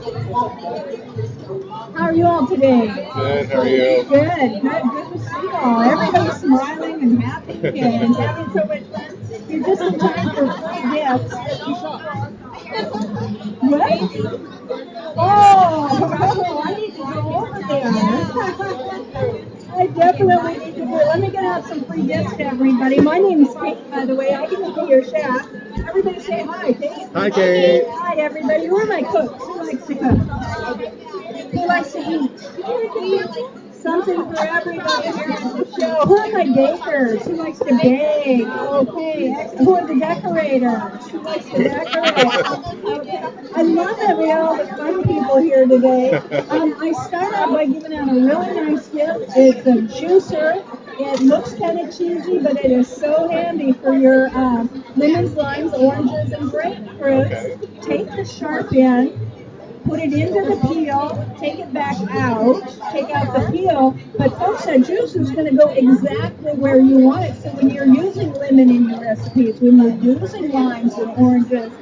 How are you all today? Good, how are you? Good to see you all. Everybody's smiling and happy and having so much fun. You're just in time for free gifts. What? Oh, I need to go over there. I definitely need to do it. Let me get out some free gifts to everybody. My name's Kate, by the way. I can be your chef. Everybody say hi, Kate. Hi, Kate. Hi, everybody. Who are my cooks? Who likes to cook? Who likes to eat? Something for everybody here at the show. Who are my bakers? Who likes to bake? Okay, excellent. Who are the decorators? Who likes to decorate? Okay. I love having all the fun people here today. I start out by giving out a really nice gift. It's a juicer. It looks kind of cheesy, but it is so handy for your lemons, limes, oranges, and grapefruits. Take the sharp end, put it into the peel, take it back out, take out the peel. But folks, that juice is going to go exactly where you want it. So when you're using lemon in your recipes, when you're using limes and oranges,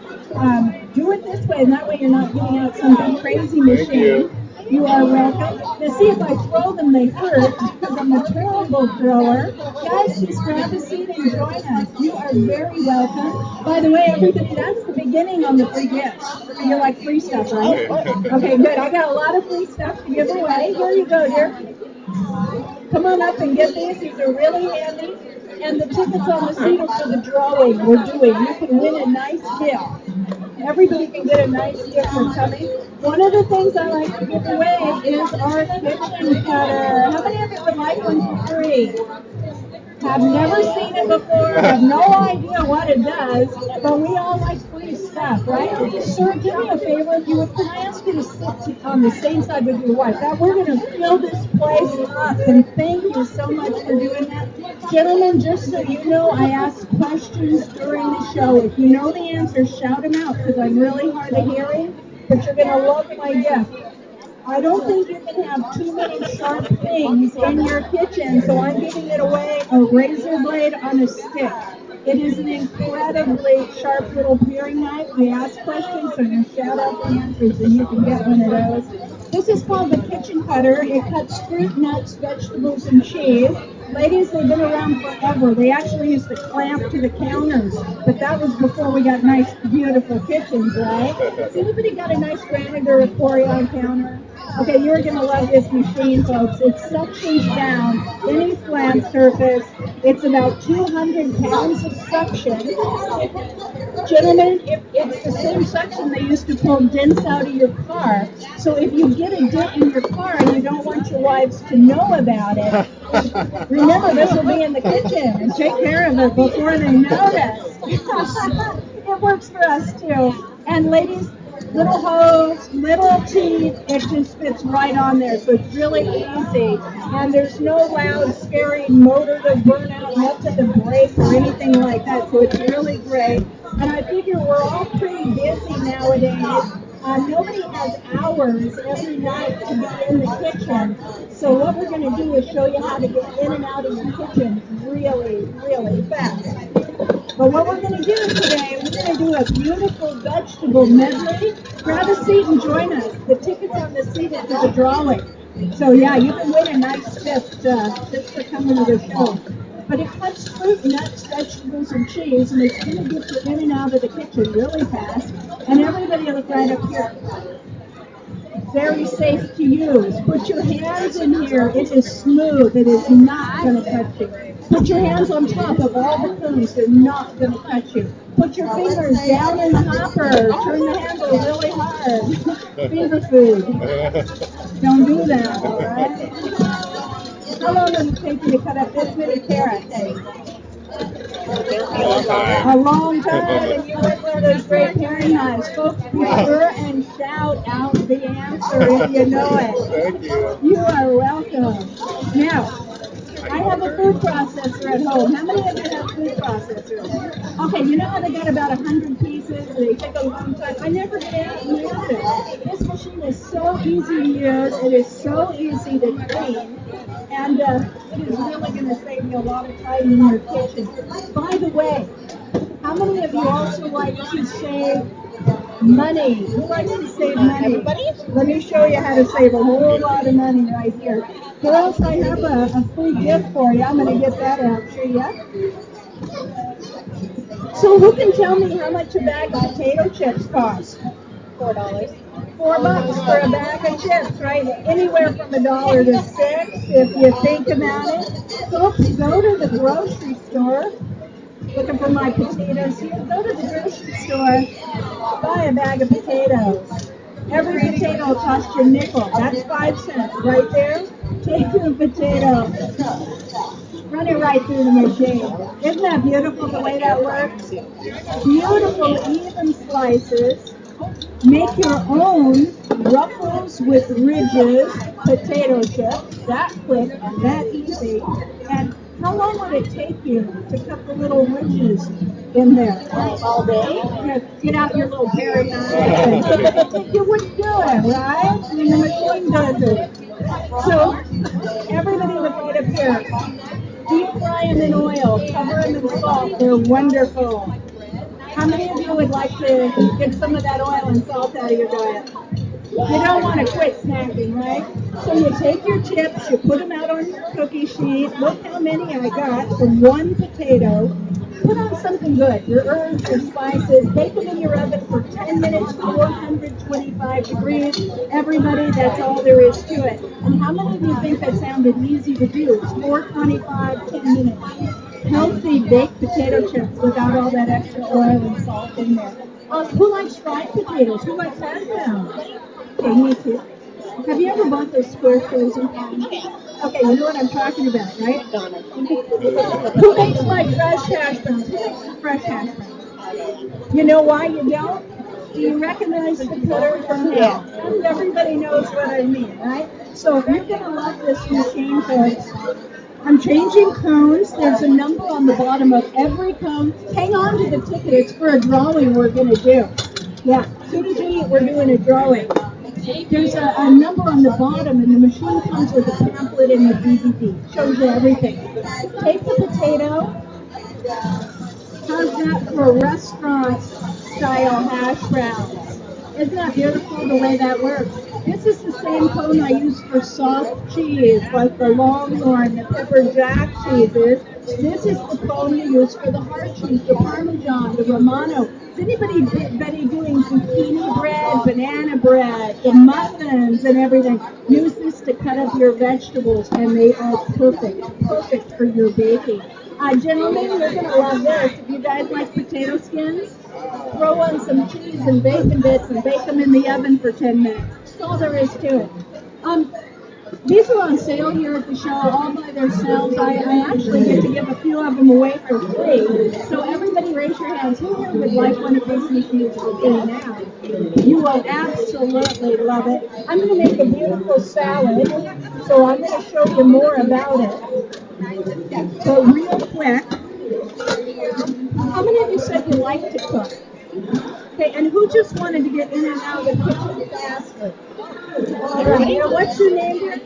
do it this way, and that way you're not getting out some big crazy machine. You are welcome. Now see, if I throw them, they hurt because I'm a terrible thrower. Guys, just grab a seat and join us. You are very welcome. By the way, everybody, that's the beginning on the free gifts. You like free stuff, right? Okay, good. I got a lot of free stuff to give away. Here you go, dear. Come on up and get these. These are really handy. And the tickets on the seat are for the drawing we're doing. You can win a nice gift. Everybody can get a nice gift for coming. One of the things I like to give away is our kitchen cutter. How many of you would like one for free? Have never seen it before, have no idea what it does, but we all like free stuff, right? Sir, do me a favor, if you would, can I ask you to sit on the same side with your wife? That we're going to fill this place up, and thank you so much for doing that. Gentlemen, just so you know, I ask questions during the show. If you know the answers, shout them out, because I'm really hard of hearing, but you're going to love my gift. I don't think you can have too many sharp things in your kitchen, so I'm giving it away a razor blade on a stick. It is an incredibly sharp little paring knife. I ask questions, so you shout out the answers and you can get one of those. This is called the kitchen cutter. It cuts fruit, nuts, vegetables, and cheese. Ladies, they've been around forever. They actually used to clamp to the counters, but that was before we got nice, beautiful kitchens, right? Has anybody got a nice granite or a Corian counter? Okay, you're going to love this machine, folks. It suctions down any flat surface. It's about 200 pounds of suction. Gentlemen, if it's the same suction they used to pull dents out of your car. So if you get a dent in your car and you don't want your wives to know about it, remember this will be in the kitchen and take care of it before they notice. It works for us too. And ladies, little hose, little teeth, it just fits right on there. So it's really easy. And there's no loud, scary motor to burn out, nothing to break or anything like that. So it's really great. And I figure we're all pretty busy nowadays. Nobody has hours every night to be in the kitchen. So what we're going to do is show you how to get in and out of your kitchen really, really fast. But what we're going to do today, we're going to do a beautiful vegetable medley. Grab a seat and join us. The tickets on the seat is for the drawing. So yeah, you can win a nice gift just for coming to the show. But it cuts fruit, nuts, vegetables, and cheese, and it's going to get you in and out of the kitchen really fast. And everybody look right up here. Very safe to use. Put your hands in here. It is smooth. It is not going to cut you. Put your hands on top of all the cones. They're not going to cut you. Put your fingers down in the hopper. Turn the handle really hard. Finger food. Don't do that, all right? How long does it take you to cut up this many carrots? A long time, and you went one of those great paring knives. Folks, be sure and shout out the answer if you know it. Thank you. You are welcome. Now, I have a food processor at home. How many of you have food processors? Okay, you know how they got about 100 pieces? They take a long time. I never get out and use it. This machine is so easy to use. It is so easy to clean. And it is really going to save you a lot of time in your kitchen. By the way, how many of you also like to save Money. Who likes to save money? Everybody? Let me show you how to save a whole lot of money right here. Girls, I have a free gift for you. I'm going to get that out to you. So who can tell me how much a bag of potato chips costs? $4. $4 for a bag of chips, right? Anywhere from $1 to $6 if you think about it. Folks, go to the grocery store. Looking for my potatoes here. Go to the grocery store, buy a bag of potatoes. Every potato will cost you a nickel. That's 5 cents right there. Take the potato, run it right through the machine. Isn't that beautiful the way that works? Beautiful, even slices. Make your own Ruffles with Ridges potato chips. That quick and that easy. And how long would it take you to cut the little ridges in there? All day? Get out your little pair of knives. You wouldn't do it, right? I mean, the machine does it. So, everybody look right up here. Deep fry them in oil. Cover them in salt. They're wonderful. How many of you would like to get some of that oil and salt out of your diet? You don't want to quit snacking, right? So you take your chips, you put them out on your cookie sheet. Look how many I got from one potato. Put on something good, your herbs, your spices. Bake them in your oven for 10 minutes, 425 degrees. Everybody, that's all there is to it. And how many of you think that sounded easy to do? It's 425, 10 minutes. Healthy baked potato chips without all that extra oil and salt in there. Who likes fried potatoes? Who likes hash browns? Okay, me too. Have you ever bought those square frozen cans? Okay, you know what I'm talking about, right? Who makes like fresh hash browns? Who makes fresh hash browns? You know why you don't? Do you recognize the color from Yeah. Everybody knows what I mean, right? So if you're going to love this machine, folks, I'm changing cones. There's a number on the bottom of every cone. Hang on to the ticket. It's for a drawing we're going to do. Yeah, as soon as we eat, we're doing a drawing. There's a number on the bottom, and the machine comes with a pamphlet and a DVD. Shows you everything. Take the potato. How's that for restaurant-style hash browns? Isn't that beautiful the way that works? This is the same cone I use for soft cheese, like the Longhorn, the pepper jack cheeses. This is the cone you use for the hard cheese, the Parmesan, the Romano. Is anybody doing zucchini bread, banana bread, the muffins and everything? Use this to cut up your vegetables, and they are perfect for your baking. Gentlemen, you're going to love this. If you guys like potato skins, throw on some cheese and bacon bits and bake them in the oven for 10 minutes. That's all there is to it. These are on sale here at the show all by themselves. I actually get to give a few of them away for free. So everybody raise your hands. Who here would like one of these machines for free now? You will absolutely love it. I'm going to make a beautiful salad, so I'm going to show you more about it. So real quick, how many of you said you like to cook? Okay, and who just wanted to get in and out of the kitchen faster? All right, now what's your name here?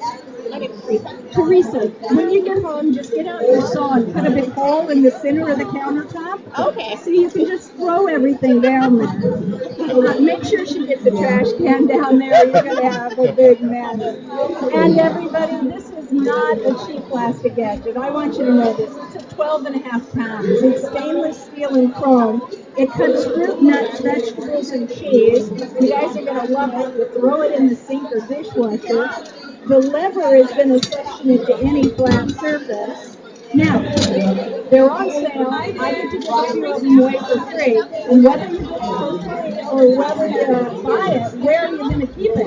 My name is Teresa. Teresa, when you get home, just get out your saw and cut a big hole in the center of the countertop. Okay. So you can just throw everything down there. Make sure she gets the trash can down there. You're going to have a big mess. And everybody, this is not a cheap plastic gadget. I want you to know this. It's a 12 and a half pounds. It's stainless steel and chrome. It cuts fruit, nuts, vegetables, and cheese. You guys are going to love it. You throw it in the sink or dishwasher. The lever is going to suction it to any flat surface. Now, they're on sale. I get to give a few of them away for free. And whether you get it for free or whether you buy it, where are you going to keep it?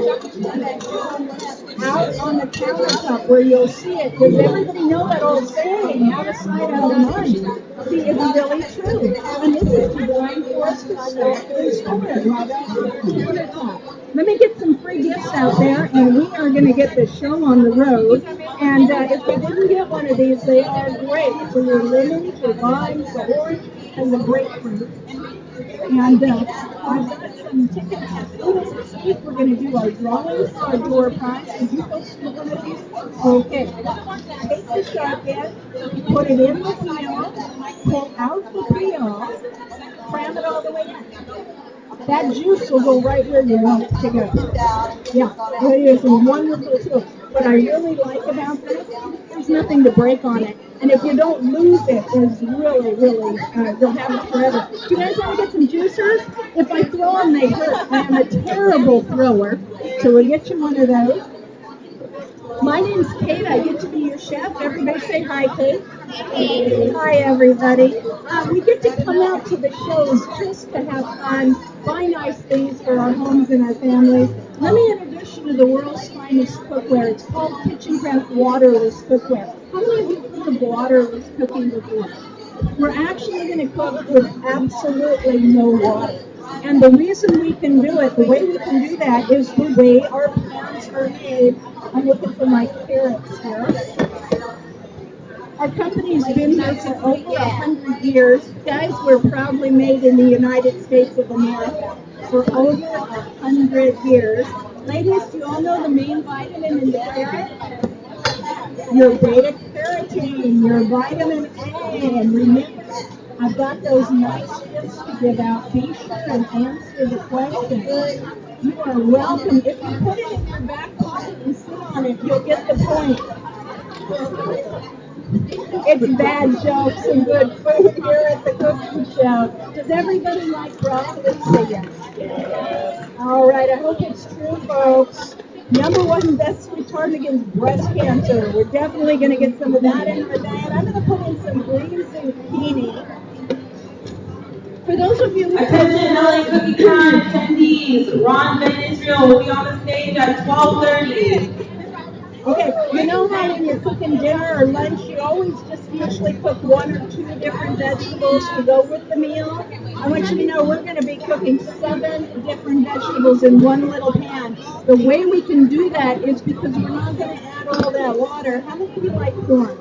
Out on the countertop where you'll see it. Does everybody know that old saying, out of sight, out of mind? See, it's really true. And this is designed for us to stack and store it right on the countertop. Let me get some free gifts out there, and we are going to get the show on the road. And if you didn't get one of these, they are great for your lemons, your limes, the orange, and the grapefruit. And I've got some tickets at Foodles this week. We're going to do our drawings for our door prize. Did you folks get one of these? Okay. Take the shark in, put it in the peel, pull out the peel, cram it all the way in. That juice will go right where you want it to go. Yeah, it is a wonderful tool. What I really like about this, there's nothing to break on it. And if you don't lose it, it's really, really, you'll have it forever. Do you guys want to get some juicers? If I throw them, they hurt. I am a terrible thrower. So we'll get you one of those. My name's Kate. I get to be your chef. Everybody say hi, Kate. Hi, everybody. We get to come out to the shows just to have fun, buy nice things for our homes and our families. Let me introduce you to the world's finest cookware. It's called Kitchen Craft Waterless Cookware. How many of you heard of waterless cooking before? We're actually going to cook with absolutely no water. And the reason we can do it, the way we can do that is the way our pans are made. I'm looking for my carrots here. Our company's been here for over 100 years. Guys, we're proudly made in the United States of America for over 100 years. Ladies, do you all know the main vitamin in the carrot? Your beta carotene, your vitamin A. And remember, I've got those nice tips to give out. Be sure and answer the question. You are welcome. If you put it in your back pocket and sit on it, you'll get the point. It's bad jokes and good food here at the cooking show. Does everybody like broccoli? Say yes. All right, I hope it's true, folks. Number one best retardant against breast cancer. We're definitely going to get some of that in our diet. I'm going to put in some green zucchini. For those of you who Attention LA Cookie Con attendees, Ron Ben Israel will be on the stage at 12:30. Okay, you know how when you're cooking dinner or lunch, you always just usually cook one or two different vegetables to go with the meal? I want you to know we're going to be cooking 7 different vegetables in one little pan. The way we can do that is because we're not going to add all that water. How many of you like corn?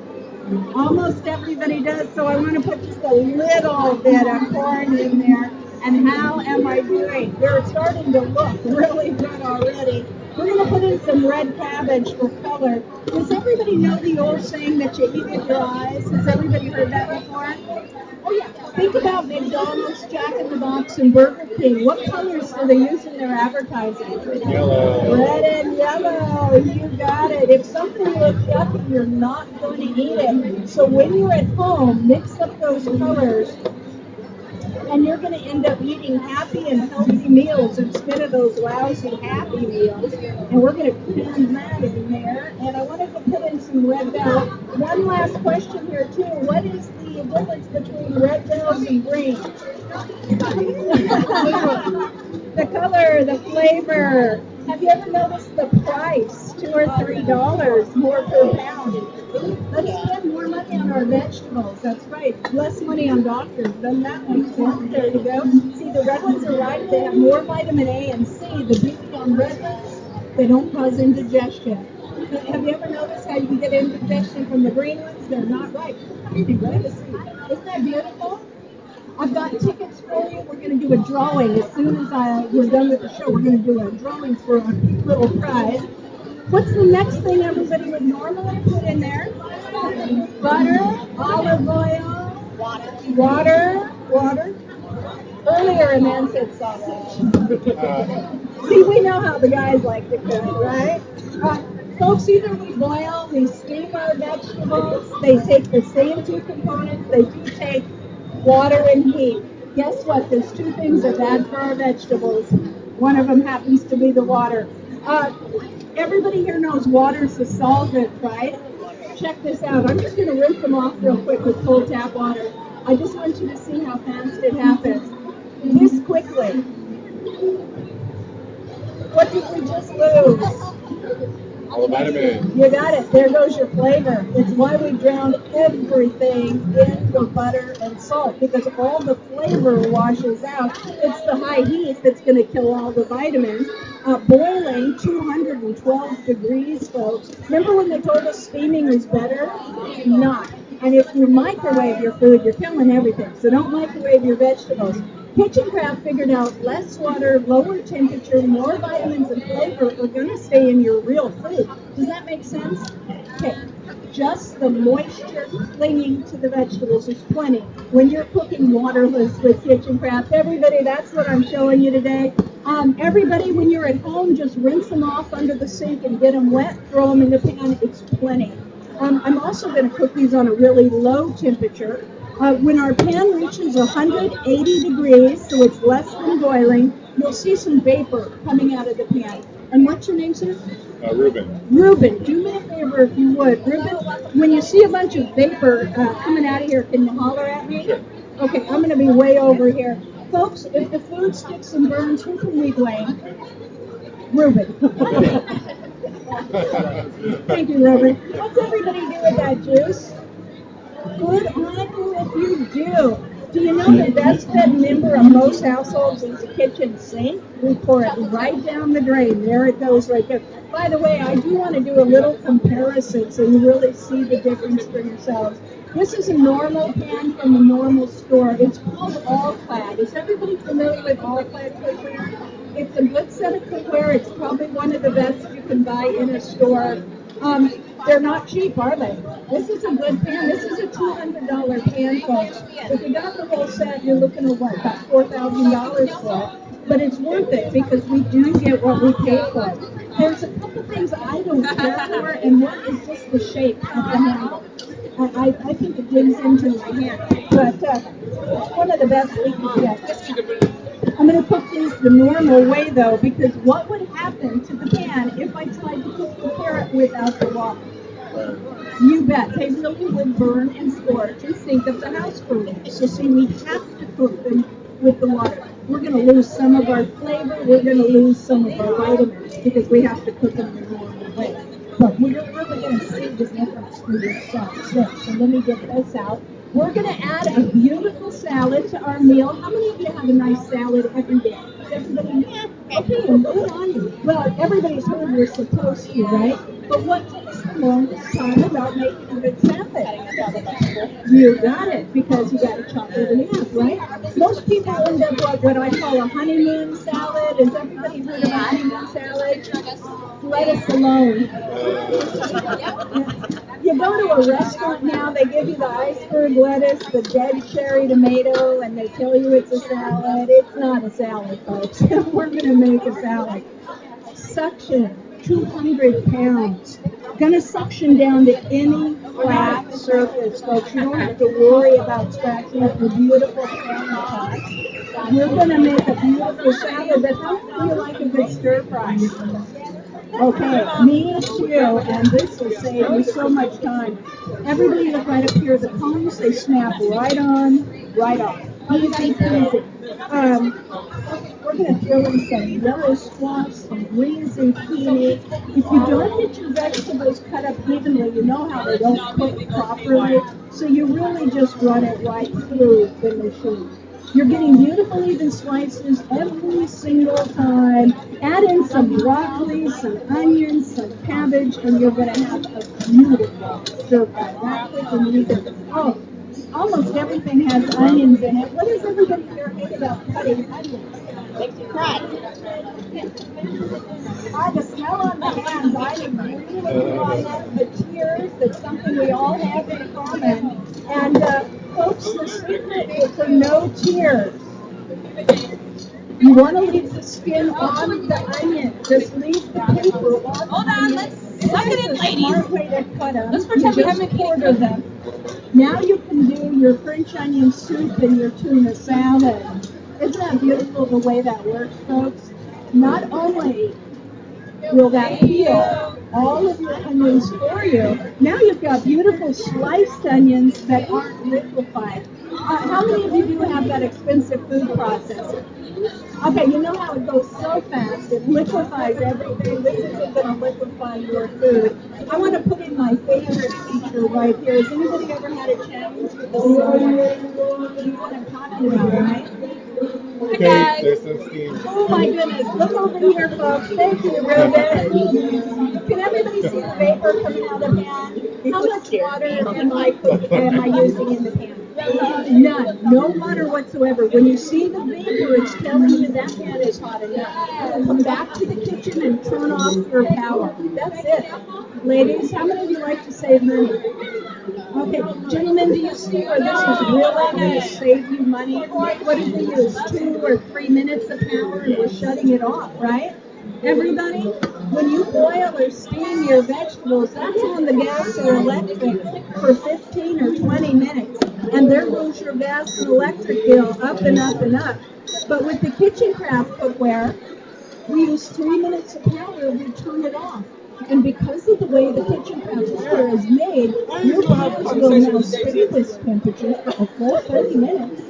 Almost everybody does, so I want to put just a little bit of corn in there. And how am I doing? They're starting to look really good already. We're going to put in some red cabbage for color. Does everybody know the old saying that you eat with your eyes? Has everybody heard that before? Oh yeah. Think about McDonald's, Jack in the Box, and Burger King. What colors do they use in their advertising? Yellow. Red and yellow. You got it. If something looks yucky, you're not going to eat it. So when you're at home, mix up those colors. And you're going to end up eating happy and healthy meals instead of those lousy happy meals. And we're going to can that in there. And I wanted to put in some red bells. One last question here, too. What is the difference between red bells and green? The color, the flavor. Have you ever noticed the price? $2 or $3 more per pound. Let's spend more money on our vegetables. That's right. Less money on doctors. Doesn't that make sense? There you go. See, the red ones are right. They have more vitamin A and C. The beauty on red ones, they don't cause indigestion. Have you ever noticed how you can get indigestion from the green ones? They're not right. Isn't that beautiful? I've got tickets for you. We're going to do a drawing. As soon as we're done with the show, we're going to do a drawing for a little prize. What's the next thing everybody would normally put in there? Butter, olive oil, water. Earlier a man said sausage. See, we know how the guys like to cook, right? Folks, either we boil, we steam our vegetables. They take the same 2 components. They do take water and heat. Guess what? There's 2 things that are bad for our vegetables. One of them happens to be the water. Everybody here knows water's a solvent, right? Check this out. I'm just going to rinse them off real quick with cold tap water. I just want you to see how fast it happens. This quickly. What did we just lose? All the vitamins. You got it. There goes your flavor. It's why we drown everything in the butter and salt, because all the flavor washes out. It's the high heat that's going to kill all the vitamins. Boiling 212 degrees, folks. Remember when they told us steaming was better? Not. And if you microwave your food, you're killing everything. So don't microwave your vegetables. Kitchen Craft figured out less water, lower temperature, more vitamins and flavor are going to stay in your real food. Does that make sense? Okay. Just the moisture clinging to the vegetables. There's plenty. When you're cooking waterless with kitchen crafts, everybody, that's what I'm showing you today. Everybody, when you're at home, just rinse them off under the sink and get them wet. Throw them in the pan. It's plenty. I'm also going to cook these on a really low temperature. When our pan reaches 180 degrees, so it's less than boiling, you'll see some vapor coming out of the pan. And what's your name, sir? Reuben. Reuben, do me a favor if you would. Reuben, when you see a bunch of vapor coming out of here, can you holler at me? Sure. Okay, I'm going to be way over here. Folks, if the food sticks and burns, who can we blame? Reuben. Thank you, Reuben. What's everybody do with that juice? Good on you if you do. Do you know the best fed member of most households is the kitchen sink? We pour it right down the drain. There it goes right there. By the way, I do want to do a little comparison so you really see the difference for yourselves. This is a normal pan from a normal store. It's called All-Clad. Is everybody familiar with All-Clad cookware? It's a good set of cookware. It's probably one of the best you can buy in a store. They're not cheap, are they? This is a good pan. This is a $200 pan, folks. If you got the whole set, you're looking at what, about $4,000 for it. But it's worth it because we do get what we pay for. There's a couple things I don't care for, and one is just the shape of the handle. I think it digs into my hand, but it's one of the best we can get. I'm going to cook these the normal way, though, because what would happen to the pan if I tried to cook the carrot without the water? You bet. They really would burn and scorch and sink up the house for me. So see, we have to cook them with the water. We're going to lose some of our flavor. We're going to lose some of our vitamins because we have to cook them the normal way. But we're really going to see the difference for yourself. So let me get this out. We're going to add a beautiful salad to our meal. How many of you have a nice salad every day? Everybody? Okay, good on you. Well, everybody's heard we're supposed to, right? But what takes the longest time about making a good salad? You got it, because you got to chop it in half, right? Most people end up like what I call a honeymoon salad. Has everybody heard of a honeymoon salad? Lettuce alone. You go to a restaurant now, they give you the iceberg lettuce, the dead cherry tomato, and they tell you it's a salad. It's not a salad, folks. We're going to make a salad. Suction, 200 pounds. Going to suction down to any flat surface, folks. You don't have to worry about scratching up the beautiful pan pots. We're going to make a beautiful salad, but how do you like a good stir fry? Okay, me too, and this will save you so much time. Everybody look right up here. The cones, they snap right on, right off. Easy peasy. We're going to throw in some yellow squash, some green zucchini. If you don't get your vegetables cut up evenly, you know how they don't cook properly, so you really just run it right through the machine. You're getting beautiful even slices every single time. Add in some broccoli, some onions, some cabbage, and you're going to have a beautiful stir fry. That quick and easy. Oh, almost everything has onions in it. What does everybody here hate about cutting onions? Makes you cry. The smell on the hands, I agree with you on that. The tears, that's something we all have in common. And folks, the secret is for no tears. You want to leave the skin on the onion. Just leave the paper on. Hold on, let's suck it in, ladies. Smart way to cut them. Let's pretend we haven't quarter them. Now you can do your French onion soup and your tuna salad. Isn't that beautiful the way that works, folks? Not only will that peel all of your onions for you, now you've got beautiful sliced onions that aren't liquefied. How many of you do have that expensive food processor? Okay, you know how it goes so fast, it liquefies everything. This isn't going to liquefy your food. I want to put in my favorite feature right here. Has anybody ever had a challenge with the soda? You know what I'm talking about, right? Okay, there's some steam. Oh my goodness, look over here, folks. Thank you, Reuben. Can everybody see the vapor coming out of the pan? How much water am I using in the pan? None. No water whatsoever. When you see the vapor, it's telling you that pan is hot enough. Come back to the kitchen and turn off your power. That's it. Ladies, how many of you like to save money? Okay, gentlemen, do you see where this is really going to save you money? What did we use? 2 or 3 minutes of power and we're shutting it off, right? Everybody, when you boil or steam your vegetables, that's on the gas or electric for 15 or 20 minutes. And there goes your gas and electric bill up and up and up. But with the kitchen craft cookware, we use 3 minutes of power and we turn it off. And because of the way the kitchen craft cookware is made, your pans will now stay this temperature for a full 30 minutes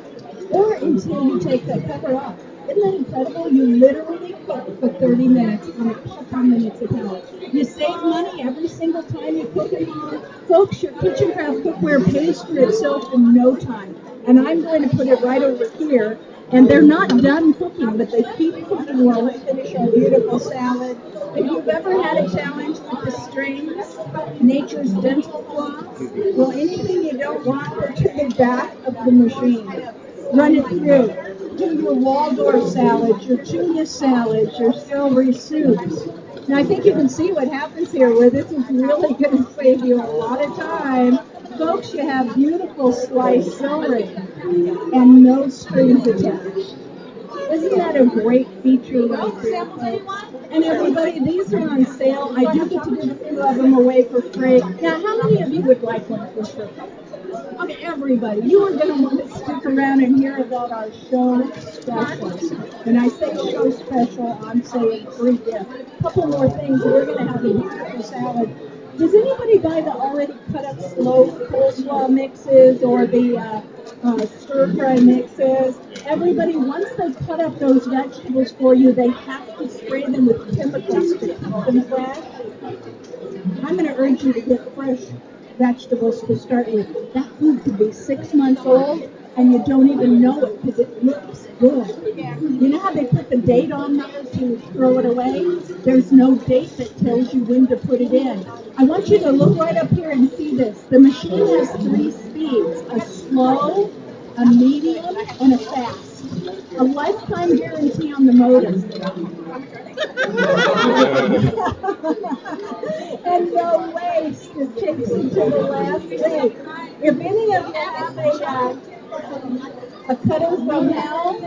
or until you take that cover off. Isn't that incredible? You literally cook for 30 minutes on a couple minutes of power. You save money every single time you cook at home. Folks, your kitchen craft cookware pays for itself in no time. And I'm going to put it right over here. And they're not done cooking, but they keep cooking while we finish our beautiful salad. If you've ever had a challenge with the strings, nature's dental floss, well, anything you don't want, put to the back of the machine. Run it through. Do your Waldorf salads, your tuna salads, your celery soups. Now, I think you can see what happens here, where this is really going to save you a lot of time. Folks, you have beautiful sliced celery and no strings attached. Isn't that a great feature right there, folks? And everybody, these are on sale. I do get to give a few of them away for free. Now, how many of you would like one for free? Okay, everybody, you are going to want to stick around and hear about our show specials. When I say show special, I'm saying free gift. A couple more things. We're going to have a beautiful salad. Does anybody buy the already cut up slow coleslaw mixes or the stir fry mixes? Everybody, once they cut up those vegetables for you, they have to spray them with chemicals to keep them fresh. I'm going to urge you to get fresh vegetables to start with. That food could be 6 months old and you don't even know it because it looks good. You know how they put the date on there to throw it away? There's no date that tells you when to put it in. I want you to look right up here and see this. The machine has 3 speeds, a slow, a medium, and a fast. A lifetime guarantee on the motor. And no waste. It takes you to the last day. If any of you have a cutter from hell,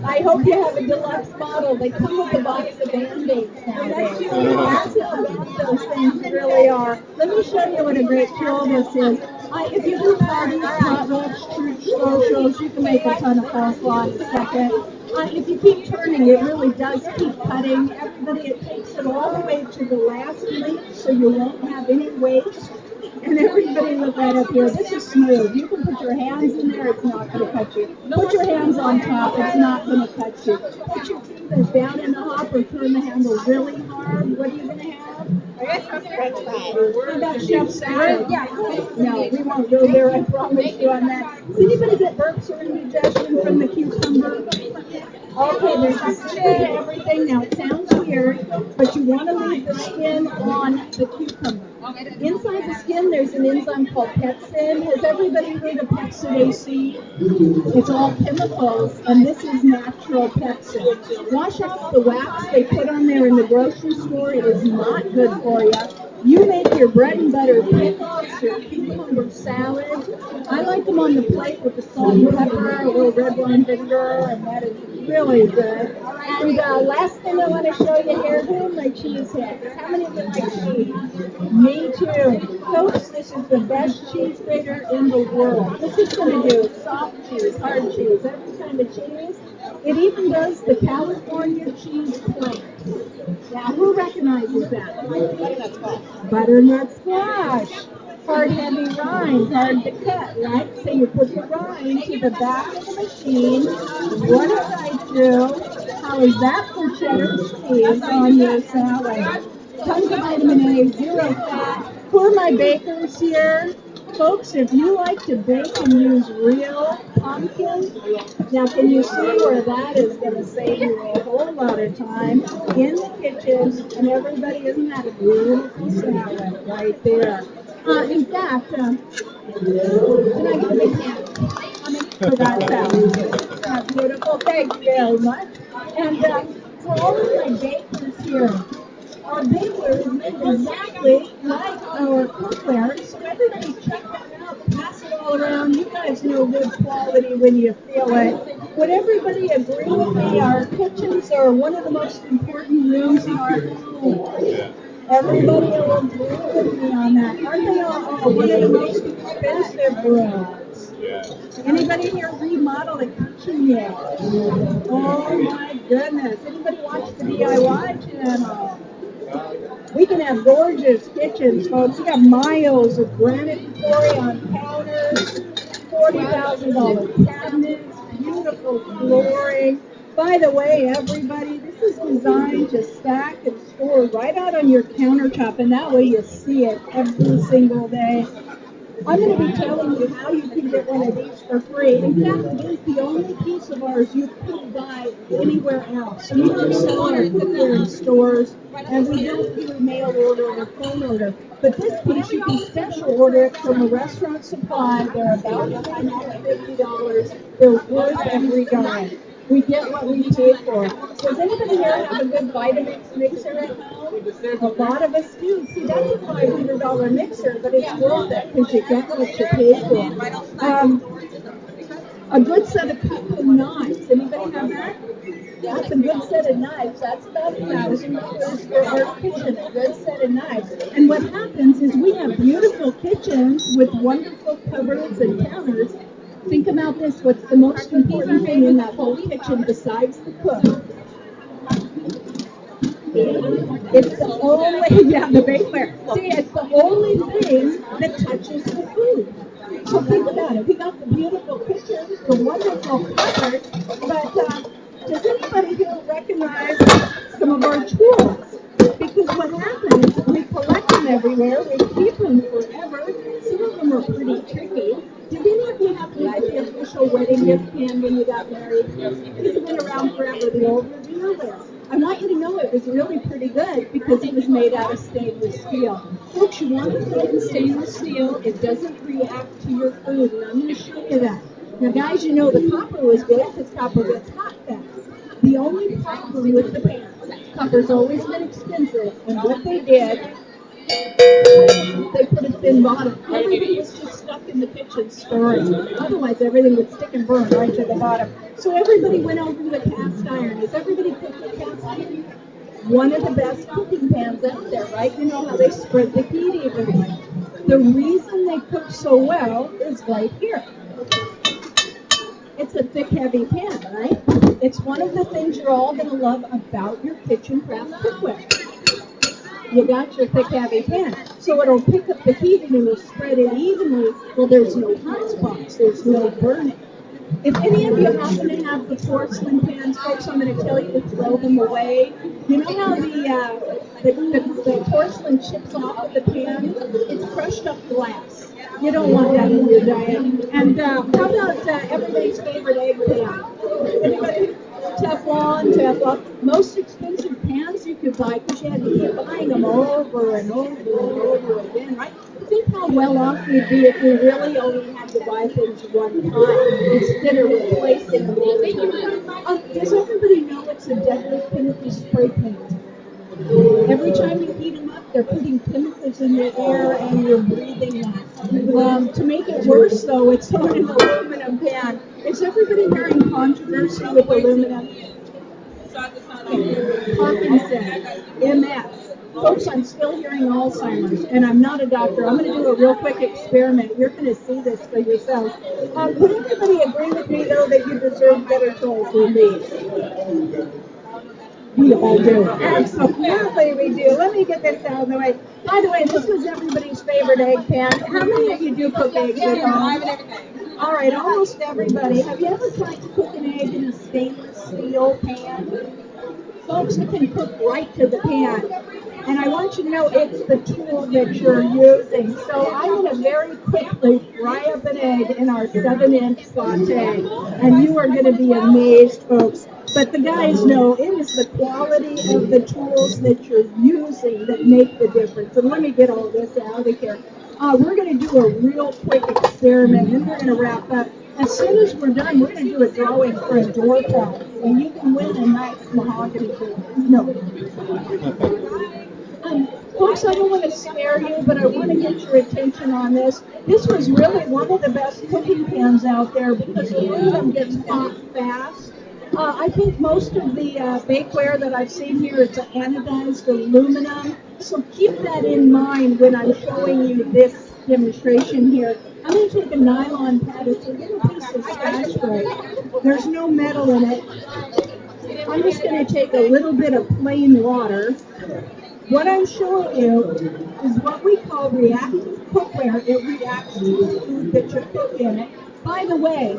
I hope you have a deluxe model. They come with a box of Band-Aids nowadays. That's how bad those things really are. Let me show you what a great tool this is. If you do parties, potlucks, church socials, you can make a ton of coleslaw in a second. If you keep turning, it really does keep cutting. Everybody, it takes it all the way to the last link so you won't have any waste. And everybody look right up here. This is smooth. You can put your hands in there, it's not going to cut you. Put your hands on top, it's not going to cut you. Put your fingers down in the hopper, turn the handle really hard. What are you going to have? How about chef salad? Yeah. No, we won't go there, I promise you on that. Does anybody get burps or indigestion from the cucumber? Okay, there's a skin to everything. Now, it sounds weird, but you want to leave the skin on the cucumber. Inside the skin, there's an enzyme called pepsin. Has everybody heard of Pepsid AC? It's all chemicals, and this is natural pepsin. Wash off the wax they put on there in the grocery store. It is not good for you. You make your bread and butter pickles, your cucumber salad. I like them on the plate with the salt and pepper, a little red wine vinegar, and that is really good. And last thing I want to show you here, who my cheese heads? How many of them like cheese? Me too. Folks, this is the best cheese grater in the world. This is going to do soft cheese, hard cheese, every kind of cheese. It even does the California cheese plate. Now, who recognizes that? Butternut squash. Butternut squash. Hard, heavy rind, hard to cut, right? So you put the rind to the back of the machine, run it right through. How is that for cheddar cheese on your salad? Tons of vitamin A, 0 fat. Who are my bakers here? Folks, if you like to bake and use real pumpkin, now can you see where that is going to save you a whole lot of time in the kitchen? And everybody, isn't that a beautiful salad right there? In fact, can I get a big hand? For that salad. That's beautiful. Thank you very much. And for all of my bakers here, our bakers make exactly like our cookware. So everybody check that out. guys know good quality when you feel it. Would everybody agree with me? Our kitchens are one of the most important rooms in our home. Yeah. Everybody will agree with me on that. Aren't they all one of the most expensive rooms? Yeah. Anybody here remodel a kitchen yet? Oh my goodness. Anybody watch the DIY channel? We can have gorgeous kitchens, folks. We have miles of granite quarry on counters, $40,000 cabinets, beautiful flooring. By the way, everybody, this is designed to stack and store right out on your countertop, and that way you see it every single day. I'm going to be telling you how you can get one of these for free. In fact, it is the only piece of ours you could buy anywhere else. We don't sell our cookware in stores, and we don't do mail order or phone order. But this piece, you can special order it from a restaurant supply. They're about $150. They're worth every dime. We get what we pay for. Does anybody here have a good Vitamix mixer at home? A lot of us do. See, that's a $500 mixer, but it's worth it because you get what you pay for. A good set of cutting knives. Anybody have that? That's a good set of knives. That's about $1,000 for our kitchen, a good set of knives. And what happens is we have beautiful kitchens with wonderful cupboards and counters. Think about this. What's the most important thing in that whole kitchen besides the cook? It's the only, yeah, the bakeware. See, it's the only thing that touches the food. So think about it. We got the beautiful kitchen, the wonderful cupboard, but does anybody here recognize some of our tools? Because what happens, we collect them everywhere, we keep them forever. Some of them are pretty tricky. Did any of you have to get the official wedding gift pan when you got married? It's been around forever, the old reveal list. I want you to know it was really pretty good because it was made out of stainless steel. Folks, you want to put it in stainless steel, it doesn't react to your food, and I'm going to show you that. Now, guys, you know the copper was good because copper gets hot fast. The only problem with the pan, copper's always been expensive, and what they did, they put a thin bottom. Everything was just stuck in the kitchen stirring. Otherwise, everything would stick and burn right to the bottom. So everybody went over to the cast iron. Has everybody cooked with cast iron? One of the best cooking pans out there, right? You know how they spread the heat evenly. The reason they cook so well is right here. It's a thick, heavy pan, right? It's one of the things you're all going to love about your kitchen craft cookware. You got your thick, heavy pan. So it'll pick up the heat and it'll spread it evenly. Well, there's no hot spots. There's no burning. If any of you happen to have the porcelain pans, folks, I'm going to tell you to throw them away. You know how the porcelain chips off of the pan? It's crushed up glass. You don't want that in your diet. And how about everybody's favorite egg pan? Anybody? Teflon. Most expensive pans you could buy because you had to keep buying them over and over and over again, right? Think how well off we'd be if we really only had to buy things one time instead of replacing them all the time. Does everybody know it's a deadly chemical spray paint? Every time you heat them up, they're putting chemicals in the air and you're breathing that. To make it worse, though, it's on an aluminum pan. Is everybody hearing controversy with aluminum? Parkinson's, MS. Folks, I'm still hearing Alzheimer's, and I'm not a doctor. I'm going to do a real quick experiment. You're going to see this for yourself. Would everybody agree with me, though, that you deserve better tools than these? We all do. Absolutely, we do. Let me get this out of the way. By the way, this was everybody's favorite egg pan. How many of you do cook eggs at home? All right, almost everybody. Have you ever tried to cook an egg in a stainless steel pan? Folks, it can cook right to the pan. And I want you to know it's the tool that you're using. So I'm going to very quickly fry up an egg in our 7-inch saute. And you are going to be amazed, folks. But the guys know it is the quality of the tools that you're using that make the difference. And let me get all this out of here. We're going to do a real quick experiment, and we're going to wrap up. As soon as we're done, we're going to do a drawing for a door prize, and you can win a nice mahogany door. No. Folks, folks, I don't want to scare you, but I want to get your attention on this. This was really one of the best cooking pans out there because aluminum gets hot fast. I think most of the bakeware that I've seen here, it's anodized aluminum. So keep that in mind when I'm showing you this demonstration here. I'm going to take a nylon pad. It's a little piece of scotch brite. There's no metal in it. I'm just going to take a little bit of plain water. What I'm showing you is what we call reactive cookware. It reacts to the food that you cook in it. By the way,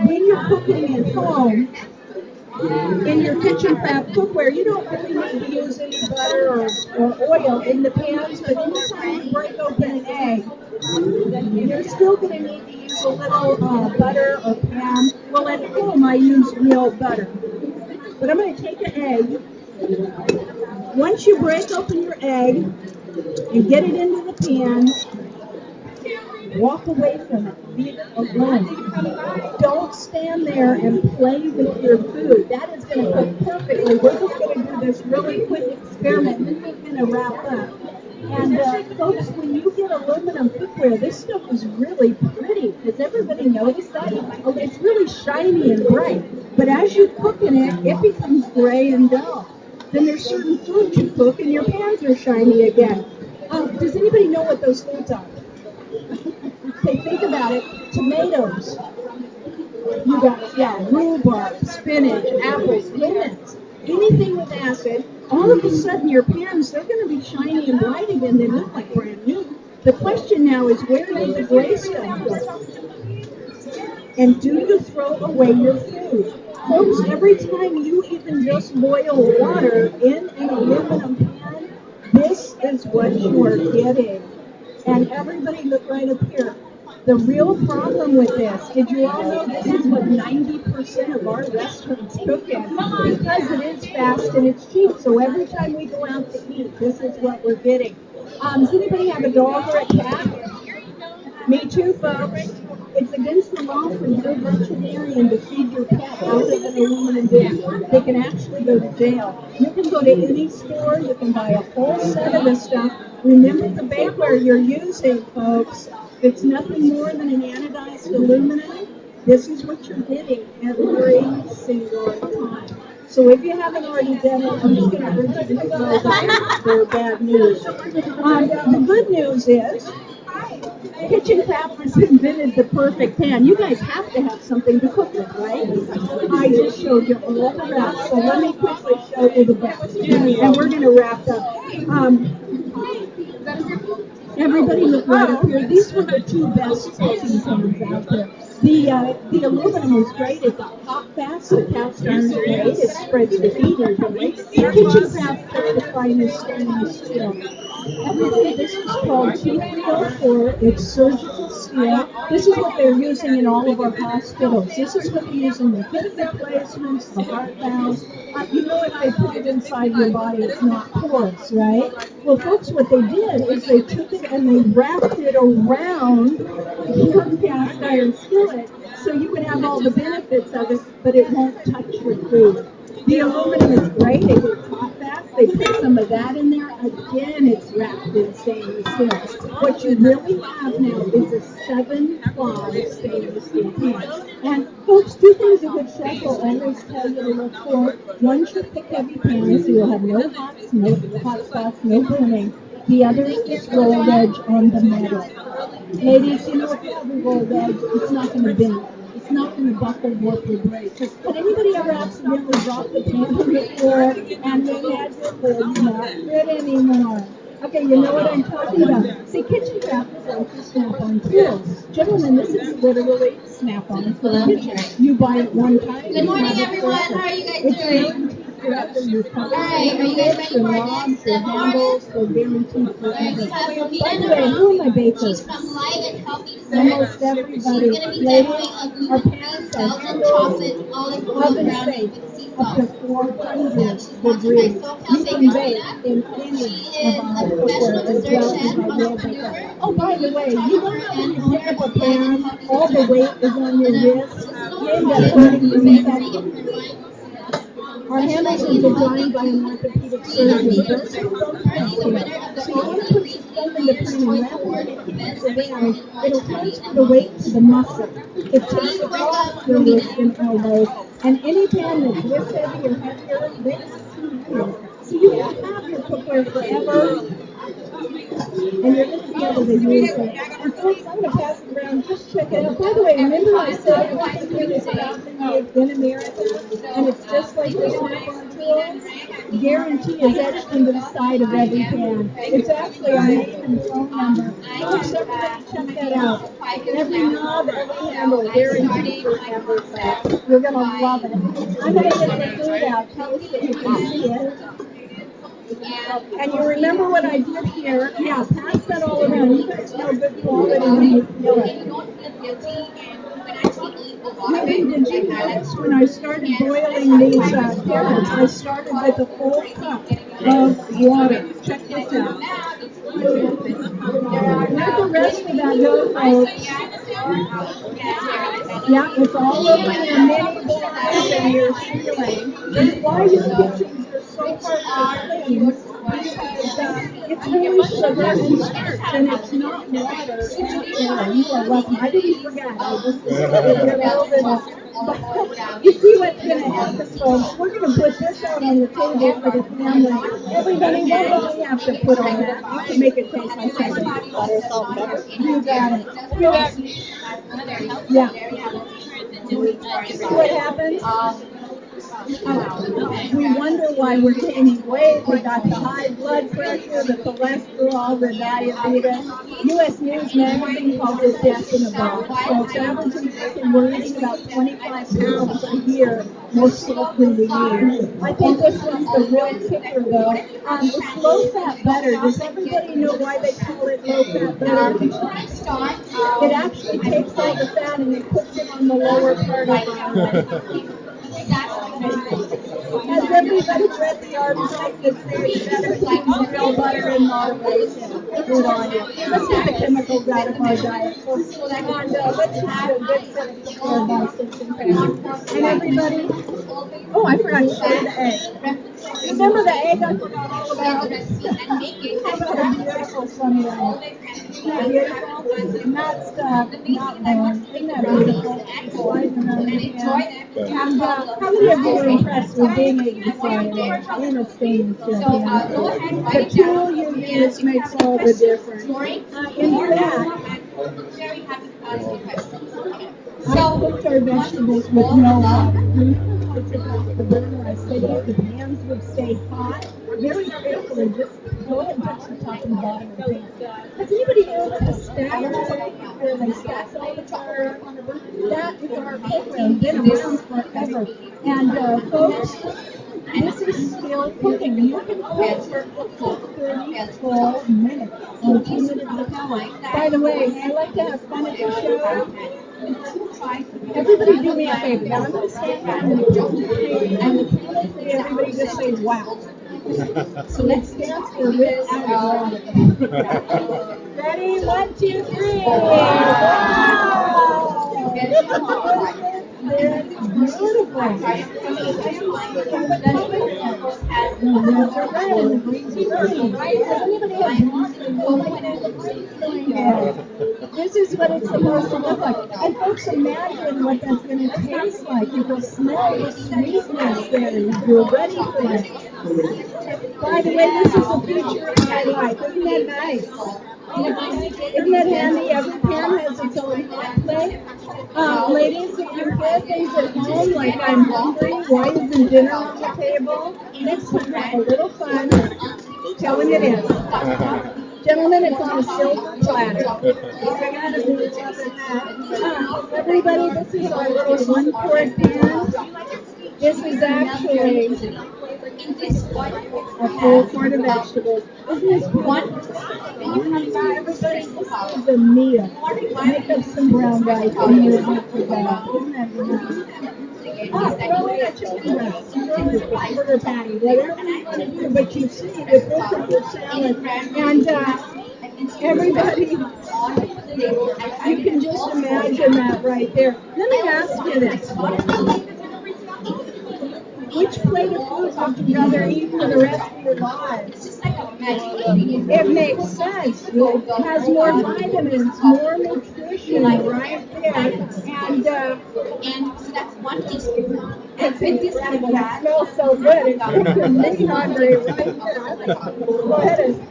when you're cooking at home, in your kitchen craft cookware, you don't really need to use any butter or oil in the pans, but anytime you break open an egg, you're still going to need to use a little butter or pan. Well, at home, I use real butter. But I'm going to take an egg. Once you break open your egg and get it into the pan, walk away from it. Leave it alone. Don't stand there and play with your food. That is going to cook perfectly. We're just going to do this really quick experiment, and then we're going to wrap up. And folks, when you get aluminum cookware, this stuff is really pretty. Has everybody noticed that? Oh, it's really shiny and bright. But as you cook in it, it becomes gray and dull. Then there's certain foods you cook, and your pans are shiny again. Does anybody know what those foods are? Okay, think about it. Tomatoes. You got, rhubarb, spinach, apples, lemons. Anything with acid, all of a sudden your pans, they're going to be shiny and bright again. They look like brand new. The question now is, where does the gray stuff go? And do you throw away your food? Folks, every time you even just boil water in an aluminum pan, this is what you are getting. And everybody look right up here. The real problem with this, did you all know this is what 90% of our restaurants cook in? Because it is fast and it's cheap. So every time we go out to eat, this is what we're getting. Does anybody have a dog or a cat? Me too, folks. It's against the law for your veterinarian to feed your pet out of an aluminum dish. They can actually go to jail. You can go to any store. You can buy a whole set of this stuff. Remember the bakeware you're using, folks. It's nothing more than an anodized aluminum. This is what you're getting every single time. So if you haven't already done it, I'm just going to urge you to go for bad news. The good news is, Kitchen Crafters invented the perfect pan. You guys have to have something to cook with, right? I just showed you all the rest, so let me quickly show you the best. And we're going to wrap up. Everybody look right up here. These were the two best cooking pans out there. The aluminum is great. It got hot fast. The cast iron is great. It spreads the heat easily. The Kitchen Craft took the finest stainless steel. Everybody, this is called T304. It's surgical steel. This is what they're using in all of our hospitals. This is what they use in the hip replacements, the heart valves. You know, if they put it inside your body, it's not porous, right? Well, folks, what they did is they took it and they wrapped it around your cast iron skillet so you can have all the benefits of it, but it won't touch your food. The aluminum is great. It gets hot fast. They put some of that in there. Again, it's wrapped in stainless steel. What you really have now is a 7-ply stainless steel pan. And folks, two things a good chef will always tell you to look for. One should pick heavy pans so you'll have no hot spots, no burning. The other is this rolled edge on the metal. Ladies, you know, if you have a rolled edge, it's not going to bend. It's not going to buckle, warp, or break. But anybody ever accidentally drop the pan on the floor and they had your lid not fit anymore? Okay, you know what I'm talking about. See, Kitchen Crafters are snap-on tools. Gentlemen, this is literally snap-on for the kitchen. You buy it one time. Good morning, everyone. How are you guys doing? Alright, are you guys ready for our next step on? Guaranteed Alright, we have forever. Rita By the way, who are my bakers? She's from Light and Healthy Almost Desserts. everybody. She's going to be Ladies, demoing a our gluten-free pants are Belgian chocolate olive oil oven brownie safe with sea up to salt. 400 She's watching my degrees. SoCal You can Bakery bake Lab. in She any is of a our professional cookware as dessert well chef, as our real entrepreneur, baker. Oh, by the way, you know photographer, how when and you owner pick up a of Light and pan, Healthy all the Desserts. weight is on your And wrist? she's so You end up excited hurting to be bakery yourself. in her line. Our handles are designed by an orthopedic surgeon. Those are foam prints here. So you want to put your thumb in the print and wrap it around. It'll transfer the weight to the muscle. It takes it off your wrists and elbows. And any pan that's this heavy or heavier, they just suit you. So you can have your cookware forever, and you're going to be able to use it. And folks, I'm going to pass it around. Just check it out. By the way, remember I said everything here is proudly made in America, and it's just like the Snap-on tools. Guarantee is etched into the side of every pan. It's actually our name and phone number. Folks, everybody check that out. Every knob, every handle, guaranteed forever. You're going to love it. I'm going to get the food out. Tell us if you can see it. And you remember what I did here? Yeah, pass that all around. You guys know good quality when you feel it. Really, did you notice when I started boiling these carrots, I started with a full cup of water. Check this out. Let the rest of that go, folks. Yeah, it's all over your mini bars and your ceiling. And why your kitchens are so hard to clean because it's really sugar and starch, and it's not water. You are welcome. I didn't forget. I just did a little bit of. You see what's going to happen, folks? We're going to put this out on the table for the family. Everybody, what do we have to put on that? You can make it taste like something. Butter, salt, pepper. You got it. Yeah. See what happens? We wonder why we're gaining weight. We got the high blood pressure, the cholesterol, the diabetes. U.S. News magazine calls it death in a box. Folks, average American, we're eating about 25 pounds a year more salt than we need. I think this one's the real kicker, though. It's low-fat butter. Does everybody know why they call it low-fat butter? It actually takes all the fat and it puts it on the lower part of the Has everybody read the article that says better things real butter in moderation? Good on you. Let's get the chemicals out of our diet. And let's just do a good sip of our 6 and 10. And everybody, oh, I forgot to share the egg. Remember the egg I forgot all about? How about a beautiful sunny egg? Isn't that beautiful? Not stuffed, not born. Isn't that beautiful? Sliding around the pan. And how many of you are impressed with being able to fly an egg in a stainless steel pan? The tool you use makes all the difference. In fact, I cooked our vegetables with no water. Remember I took off the burner, I said that the pans would stay hot. Very carefully, just go ahead and touch the top and the bottom of the pan. Has anybody ever a stack where they stack all the fire on the burner? That is our program, been around forever. And folks, this is still cooking. You can cook for up to 30 full minutes on 2 minutes of power. By the way, I like to have fun at the show. Everybody do me a favor. Now I'm going to stand back and the count of 3, everybody just say wow. So let's dance for without water. Ready? 1, 2, 3. Wow! This is what it's supposed to look like. And folks, imagine what that's going to taste like. You will smell the sweetness there. You're ready for it. By the way, this is a feature I like. Isn't that nice? Isn't that handy? Every pan has its own hot plate. Ladies, if you hear things at home like I'm hungry, why isn't dinner on the table? Next time, have a little fun. Tell them it is. Gentlemen, it's on a silver platter. Everybody, this is our little 1-quart pan. This is actually a full quart of vegetables. Isn't this one? Everybody, this is a meal. Make up some brown rice and use it for that. Isn't that nice? Throw in a chicken breast, burger patty, whatever you want to do. But you see that this is your salad. And everybody, you can just imagine that right there. Let me ask you this. which plate of food would you rather eat for the rest of your lives? It makes sense. It has more vitamins, more nutrition right there. And it's incredible. It smells so good. It makes me hungry right there. Go ahead and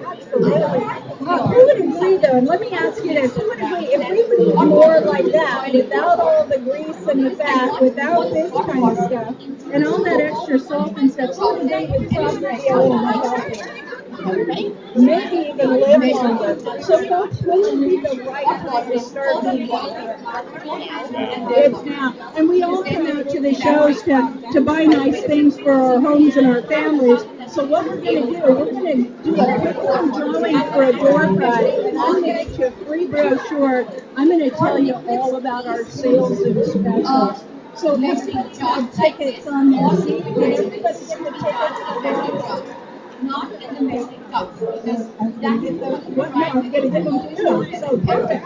absolutely. Who would agree though? And let me ask you this: who would agree if we would eat more like that, without all the grease and the fat, without this kind of stuff, and all that extra salt and stuff? Who would agree would probably be a little bit healthier? Maybe even live longer. So folks, when would be the right time to start eating healthier? It's now. And we all come out to the shows to buy nice things for our homes and our families. So what we're going to do, we're going to do a quick little drawing for a door prize. And I'm going to get you a free brochure. I'm going to tell you all about our sales and specials. So everybody have tickets on this seat. Can everybody get the tickets for that? Not in the basic cup, because that is the what I'm going to give them to you. So perfect.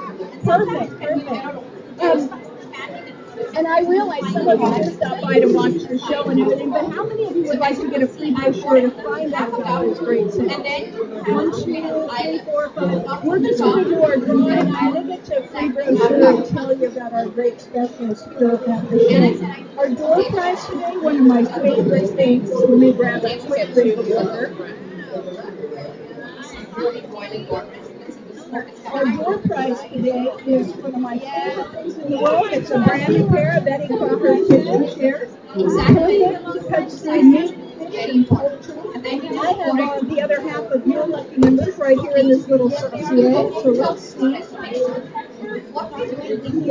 And I realize some of you just stop by to watch the show and everything, but how many of you would like to get a free brochure to find out about this great sale? 1, 2, 3, 4, 5. We're just going to do our drawing. I'm going to get you a free brochure and tell you about our great specials here at the show. Our door prize today, one of my favorite things. Let me grab a quick drink of water. Our door prize today is one of my favorite things in the world. It's a brand new pair of Betty Crocker kitchen chairs. Because they make fish and poultry. I have the other half of your lucky numbers right here in this little circle. So let's see.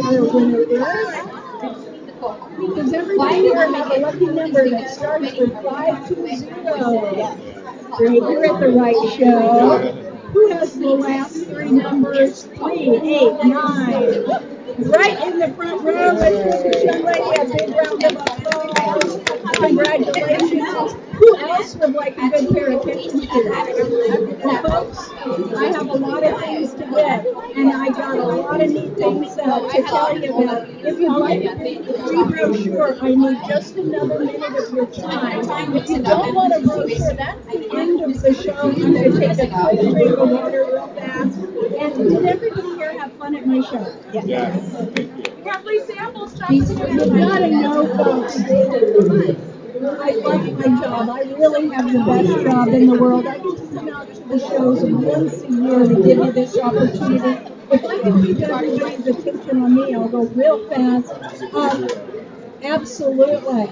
Our winner is. Does everybody here have a lucky number that starts with 520? Great, you're at the right show. Who has the last 3 numbers? 3, 8, 9. Right in the front row, let's give this young lady a big round of applause. Congratulations. Who else would like a good pair of kitchen shoes? Well, folks, I have a lot of things to give, and I got a lot of neat things to tell you about. If you'd like a free brochure, I need just another minute of your time. If you don't want a brochure, that's the end of the show. I'm going to take a quick drink of water real fast. And did everybody here have fun at my show? Yes. Got free samples. You've got to know, folks. I love my job. I really have the best job in the world. I get to come out to the shows once a year to give you this opportunity. If I can keep everybody's attention on me, I'll go real fast. Absolutely.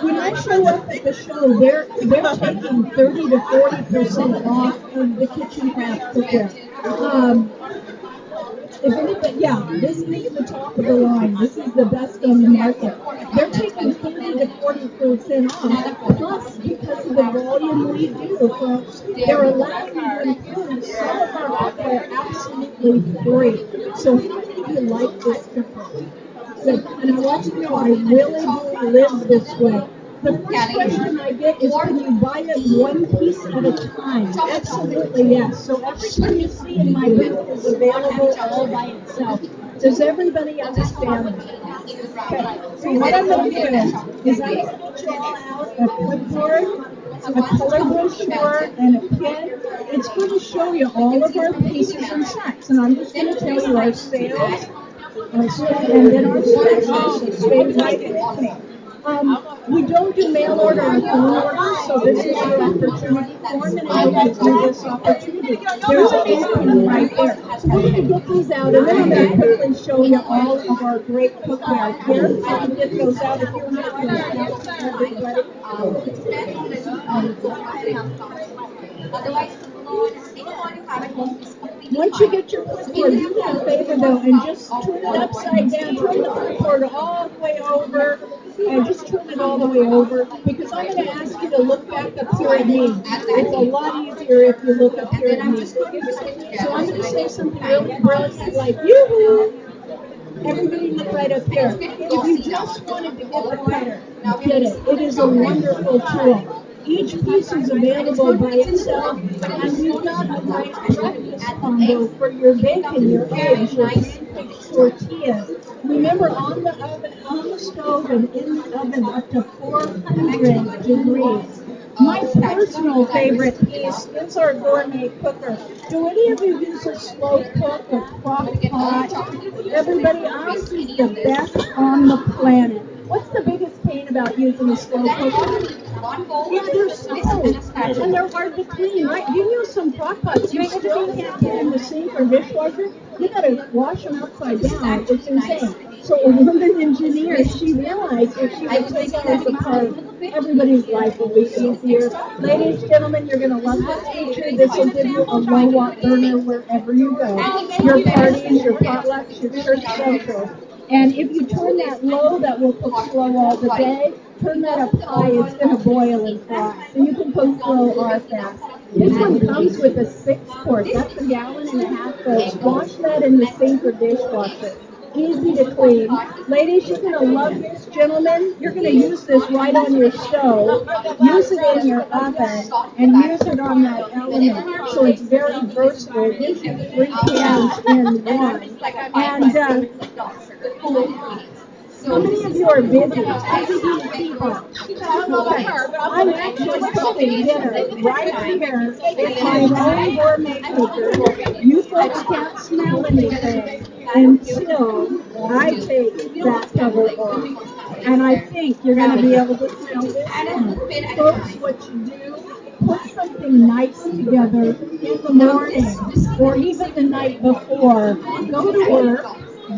When I show up at the show, they're taking 30 to 40% off of the kitchen craft cookware. If anybody, this is the top of the line. This is the best on the market. They're taking 30 to 40% off. Plus, because of the volume we do, folks, they're allowing you to include some of our cookware absolutely free. So how many of you like this cookware? Good. And I want you to know I really do live this way. The first question I get is, can you buy it one piece at a time? Absolutely, yes. So everything you see in my booth is available all by itself. Does everybody understand that? Okay. So what I'm going to do is I'm going to get you all out a clipboard, a color brochure, and a pen. It's going to show you all of our pieces and snacks. And I'm just going to tell you our sales, and then our specials. So stay right with me. We don't do mail order or phone order, so this is your opportunity form, and I'll give you this opportunity. There's a pin right there. So we're going to get these out, and then I'm going to quickly show you all of our great cookware here. I can get those out if you're not going to everybody. Once you get your clipboard, do me a favor though, and just turn it upside down, turn the clipboard all the way over, and just turn it all the way over, because I'm going to ask you to look back up here at me. It's a lot easier if you look up here at me. So I'm going to say something really brilliant like, yoo-hoo! Everybody look right up here. If you just wanted to get the cutter, get it. It is a wonderful tool. Each piece is available by itself, and we've got a nice breakfast combo for your bacon, your eggs, your pancakes, tortillas. Remember, on the stove, stove and in the oven up to 400 degrees. My personal favorite piece is our gourmet cooker. Do any of you use a slow cook or crock pot? Everybody, ours is the best on the planet. What's the biggest pain about using a slow cooker? Yeah, they're slow and they're hard to clean, right? You use some crock pots, you still can't get in the sink or dishwasher. You gotta wash them upside down. It's insane. So a woman engineer, she realized if she would take ours apart, everybody's life will be easier. Ladies, gentlemen, you're gonna love this feature. This will give you a low watt burner wherever you go. Your parties, your potlucks, your church socials. And if you turn that low, that will cook slow all the day. Turn that up high, it's going to boil and fry. So you can cook slow or fast. This one comes with a 6-quart. That's a gallon and a half, folks. Wash that in the sink or dishwasher. Easy to clean. Ladies, you're going to love this. Gentlemen, you're going to use this right on your stove. Use it in your oven and use it on that element. So it's very versatile. It gives you 3 pans in one. And how many of you are busy? Busy people. Okay. I'm actually cooking dinner right here in my own gourmet cooker. You folks can't smell anything until I take that cover off. And I think you're going to be able to smell this. Folks, what you do, put something nice together in the morning or even the night before. Go to work.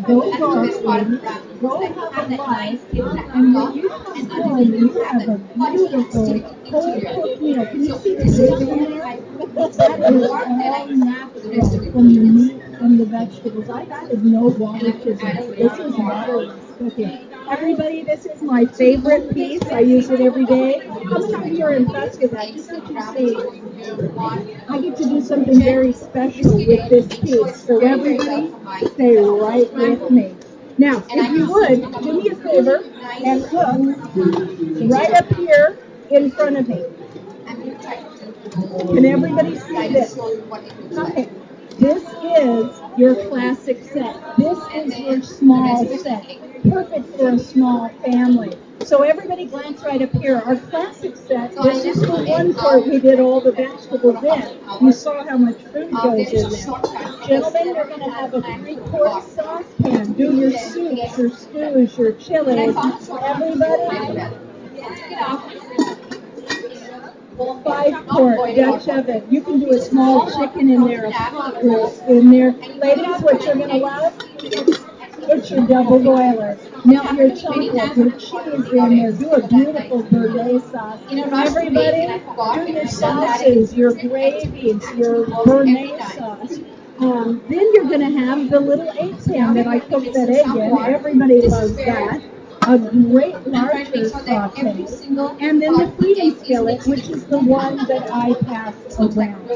Go golfing, go have a life, and when you come home, you have a beautiful whole cooked meal. Can you see the bacon in there? That is all natural from the meat and the vegetables. I've added no water to this. This is waterless cooking. Everybody, this is my favorite piece. I use it every day. How many of you are impressed with that? Just what you see. I get to do something very special with this piece. So everybody, stay right with me. Now, if you would, do me a favor and look right up here in front of me. Can everybody see this? Okay. This is your classic set. This is your small set. Perfect for a small family. So everybody glance right up here. Our classic set, this is the 1-quart we did all the vegetables in. You saw how much food goes in there. Gentlemen, you're going to have a 3-quart saucepan. Do your soups, your stews, your chilies. Everybody. 5-quart Dutch oven. You can do a small chicken in there, a pot roast in there. Ladies, what you're going to love? It's your double boiler. Melt your chocolate, your cheese in there. Do a beautiful Bernaise sauce. Everybody, do your sauces, your gravies, your Bernaise sauce. Then you're going to have the little 8-pan that I cooked that egg in. Everybody loves that. A great larger saute, and then the feeding skillet, which is the one that I passed around.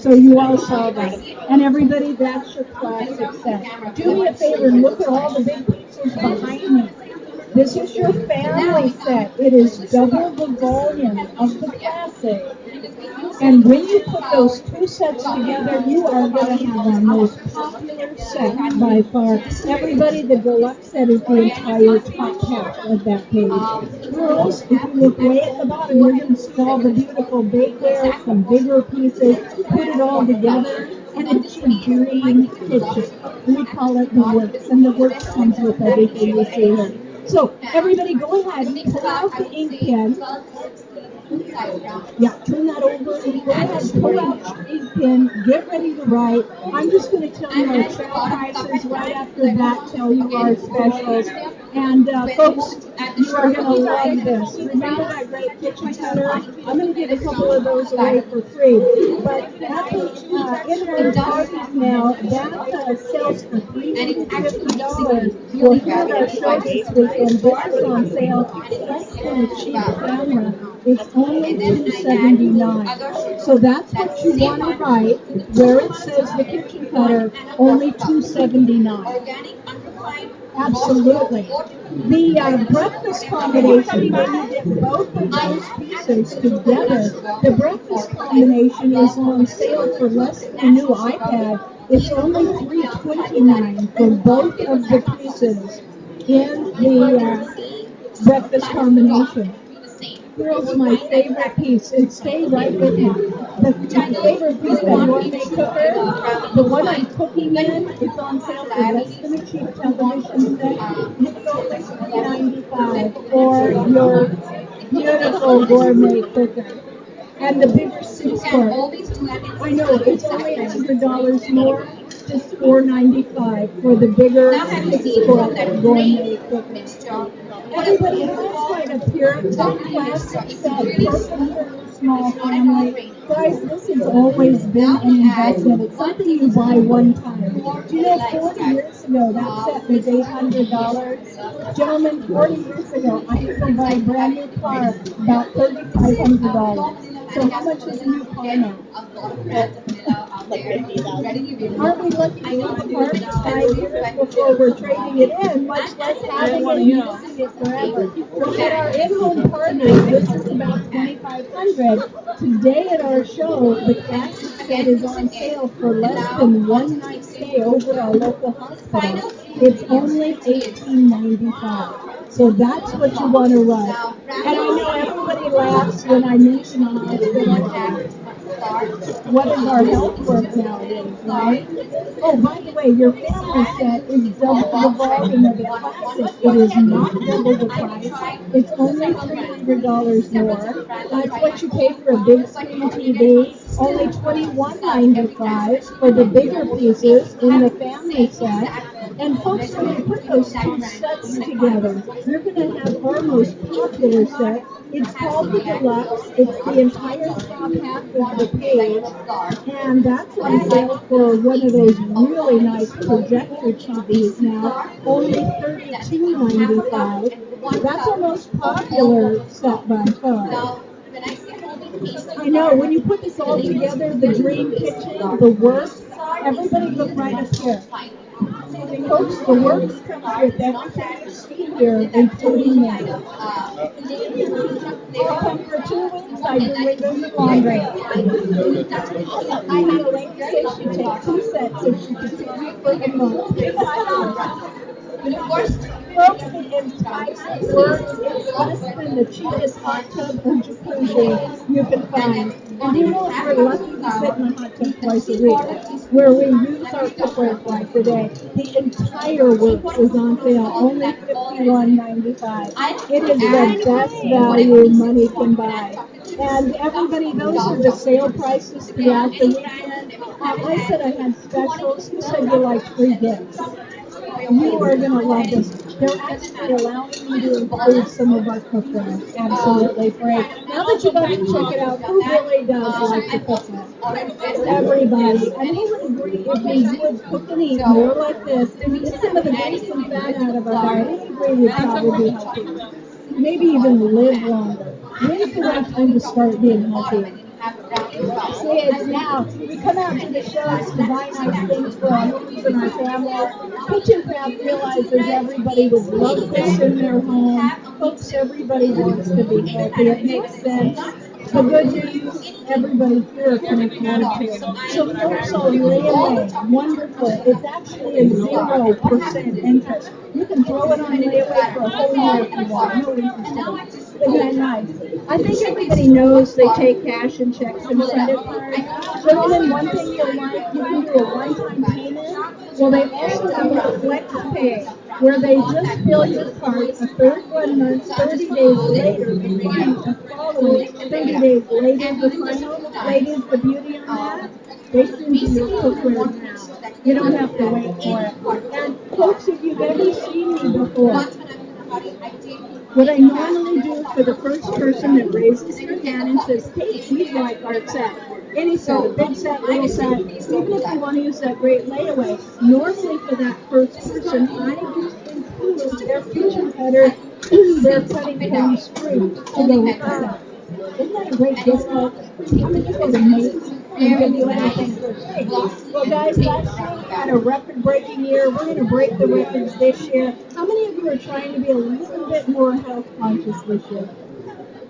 So you all saw that. And everybody, that's your classic set. Do me a favor and look at all the big pieces behind me. This is your family set. It is double the volume of the classic. And when you put those 2 sets together, you are going to have our most popular set by far. Everybody, the deluxe set is the entire top half of that page. Girls, if you look way at the bottom, you're going to see all the beautiful bakeware, some bigger pieces, put it all together, and it's your dream kitchen. We call it the works, and the works comes with everything you see here. So, everybody, go ahead and pull out the ink pen. Yeah, turn that over. Go ahead, pull out your ink pen. Get ready to write. I'm just going to tell you our trail prices right after that, tell you our specials. And folks, you are going to love this. Remember that great kitchen cutter? I'm going to give a couple of those away for free. But that's in our parties now, that sells for $350. Well, here at our show this week, and this is on sale, less than a cheap camera. It's only $279. So that's what you want to write, where it says the kitchen cutter, only $279. Absolutely. The breakfast combination, when you get both of those pieces together, the breakfast combination is on sale for less than a new iPad. It's only $329 for both of the pieces in the breakfast combination. Here's my favorite piece, and stay right with me. My favorite piece of gourmet cooker, the one I'm cooking in, it's on sale for less than a cheap television set. It's only $3.95 for your beautiful gourmet cooker. And the bigger soup fork. I know it's only $100 more, just $4.95 for the bigger 6-foot gourmet cooker. Everybody has quite a pure classic set, perfect for a small family. Guys, this has always been an investment. It's something you buy one time. Do you know 40 years ago that set was $800? Gentlemen, 40 years ago, I could go buy a brand new car about $3,500. So how much is a new car now? Like 50,000. Aren't we lucky to leave the car for 5 years before we're trading it in, much less having it and using it forever? So at our in-home partners, this is about $2,500. Today at our show, the classic set is on sale for less than one night stay over our local hospital. It's only $18.95. So that's what you want to run. And I know everybody laughs when I mention a hospital. What is our health work nowadays, right? Oh, by the way, your family set is double the volume of the classic. It is not double the price. It's only $300 more. That's what you pay for a big screen TV. Only $21.95 for the bigger pieces in the family set. And folks, when you put those two sets together, you're going to have our most popular set. It's called the Deluxe. It's the entire top half of the page. And that's on sale for one of those really nice projector TVs now. Only $32.95. That's our most popular set by far. I know, when you put this all together, the dream kitchen, the works, everybody look right up here. Folks, the works comes with everything you see here, including me. I'll come for 2 weeks, I do windows and laundry. I had a lady say she'd take 2 sets if she could see me for a month. Folks, the entire works is less than the cheapest hot tub or jacuzzi you can find. And you know if we're lucky to sit in a hot tub twice a week, where we use our cookware twice a day. The entire works is on sale, only $51.95. It is the best value money can buy. And everybody, those are the sale prices throughout the weekend. I said I had specials. Who said you liked free gifts? You are going to love this. They're actually allowing me to include some of our cookware absolutely free. Now that you've got to check it out, who really does like the cookware? Everybody. And who would agree if we would cook and eat more like this and get some of the grease and fat out of our diet? I agree we'd probably be healthier. Maybe even live longer. When's the right time to start being healthier? See, it's now. We come out to the shows to buy nice things for our homes and our families. Kitchen Craft realizes everybody would love this in their home. Folks, everybody wants to be healthy. It makes sense. The good news, everybody here can afford to. So folks on layaway, wonderful. It's actually a 0% interest. You can throw it on layaway for a whole year if you want. No interest. Isn't that nice? I think everybody knows they take cash and checks and credit cards. Gentlemen, one thing you'll like, you can do a one-time payment. Well, they also have a flex pay, where they just fill your card a third 1 month, 30 days later, the following 30 days later, the final. Ladies, the beauty on that, they send you your cookware now. You don't have to wait for it. And folks, if you've ever seen me before, what I normally do for the first person that raises their hand and says, hey, we'd like our set. Any set, big set, little set, even if you want to use that great layaway, normally for that first person, I include their kitchen cutter, their cutting pin screw to go with the set. Isn't that a great gift? How many people would amazing and give you anything for free? Well, guys, last year we had a record-breaking year. We're going to break the records this year. How many of you are trying to be a little bit more health conscious this year?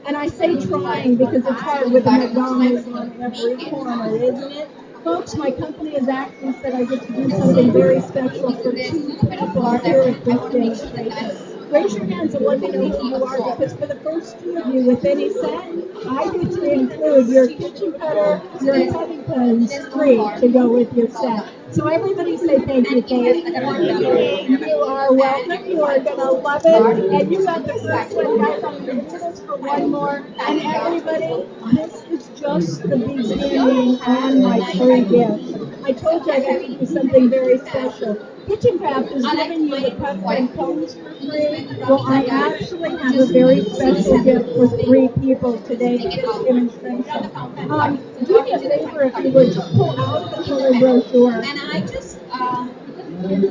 And I say trying because it's hard with the McDonald's on every corner, isn't it? Folks, my company has actually said I get to do something very special for 2 people here at this demonstration. Raise your hands and let me know who you are, because for the first two of you with any set, I get to include your kitchen cutter, your cutting pins free to go with your set. So everybody say thank you, Kate. You are welcome. You are going to love it. And you got the first one, guys. I'm going to do this for one more. And everybody, this is just the beginning on my free gift. I told you I got to do something very special. Kitchen Craft is giving you the cutter and cones for free. Well, I actually have a very special gift for three people today for this demonstration. Do me a favor if you would just pull out the color brochure.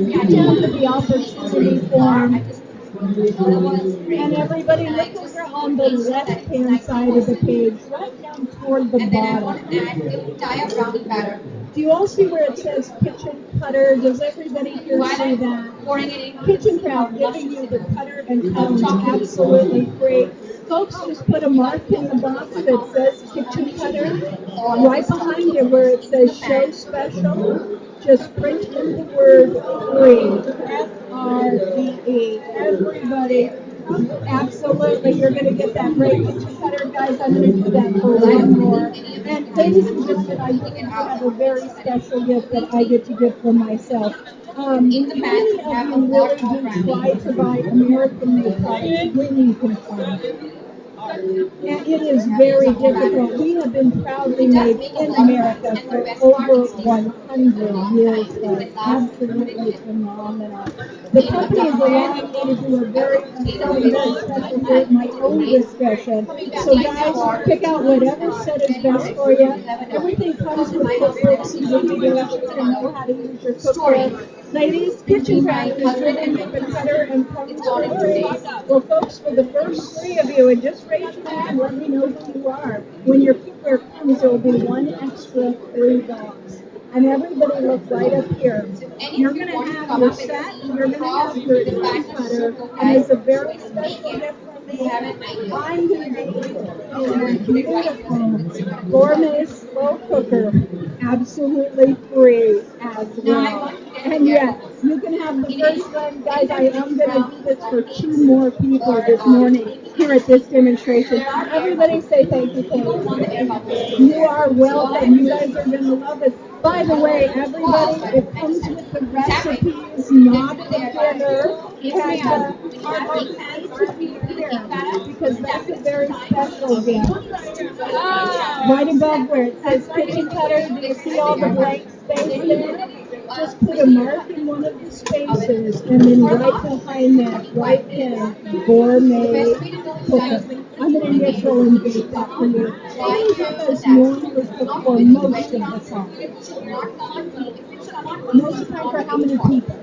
Get down to the opportunity form. And everybody look over on the left-hand side of the page, right down toward the bottom. Do you all see where it says kitchen cutter? Does everybody here see that? Kitchen Craft giving you the cutter and cones absolutely free. Folks, just put a mark in the box that says kitchen cutter. Right behind it where it says show special, just print in the word free. F-R-E-E. Everybody. Absolutely, you're going to get that great kitchen cutter, guys. I'm going to do that for one more. And ladies and gentlemen, I really have a very special gift that I get to give for myself. Many of you really do try to buy American-made products when you can find it. And it is very difficult. We have been proudly made in America for over 100 years. That's absolutely phenomenal. The company is allowing me to do a very special here at my own discretion. So guys, pick out whatever set is best for you. Everything comes with cookbooks so you can know how to use your cookbook. Ladies, Kitchen Craft is giving you the cutter and cones for free. Well, folks, for the first three of you, and just raise your hand, let me know who you are. When your cookware comes, there will be one extra free box. And everybody look right up here. You're going to have your set, you're going to have your kitchen cutter, and it's a very special gift from me. I'm going to be a beautiful gourmet slow cooker, absolutely free as well. And yes, you can have the first one. Guys, I am going to do this for two more people this morning here at this demonstration. Everybody say thank you, Kate. You are welcome. You guys are going to love it. By the way, everybody, it comes with the recipes, not the dinner. And I'd like to be here because that's a very special gift. Right above where it says kitchen cutter, do you see all the blank space there? Just put a mark in one of the spaces, and then right behind that, right there, gourmet cooker. I'm going to initial and date that for you. Any of us normally cook for most of the time. Most of the time for how many people?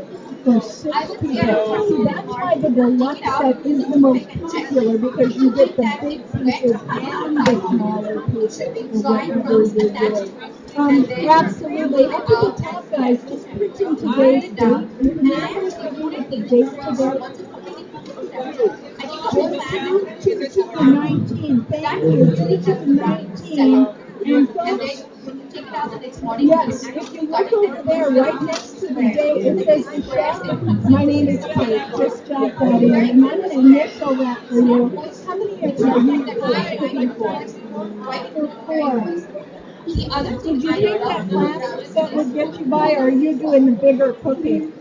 For 6 people. See, that's why the deluxe set is the most popular, because you get the big pieces and the smaller pieces of whatever you're doing. Absolutely. Up at the top, guys, just put in today's date. You can never forget the date today. 22/19. Thank you. 22/19. And folks, yes, if you look over there, right next to the date, it says chef. My name is Kate. Just jot that in. And I'm going to initial that for you. How many of you are you cooking for? Four. Did you think that plastic set would get you by, or are you doing the bigger cooking?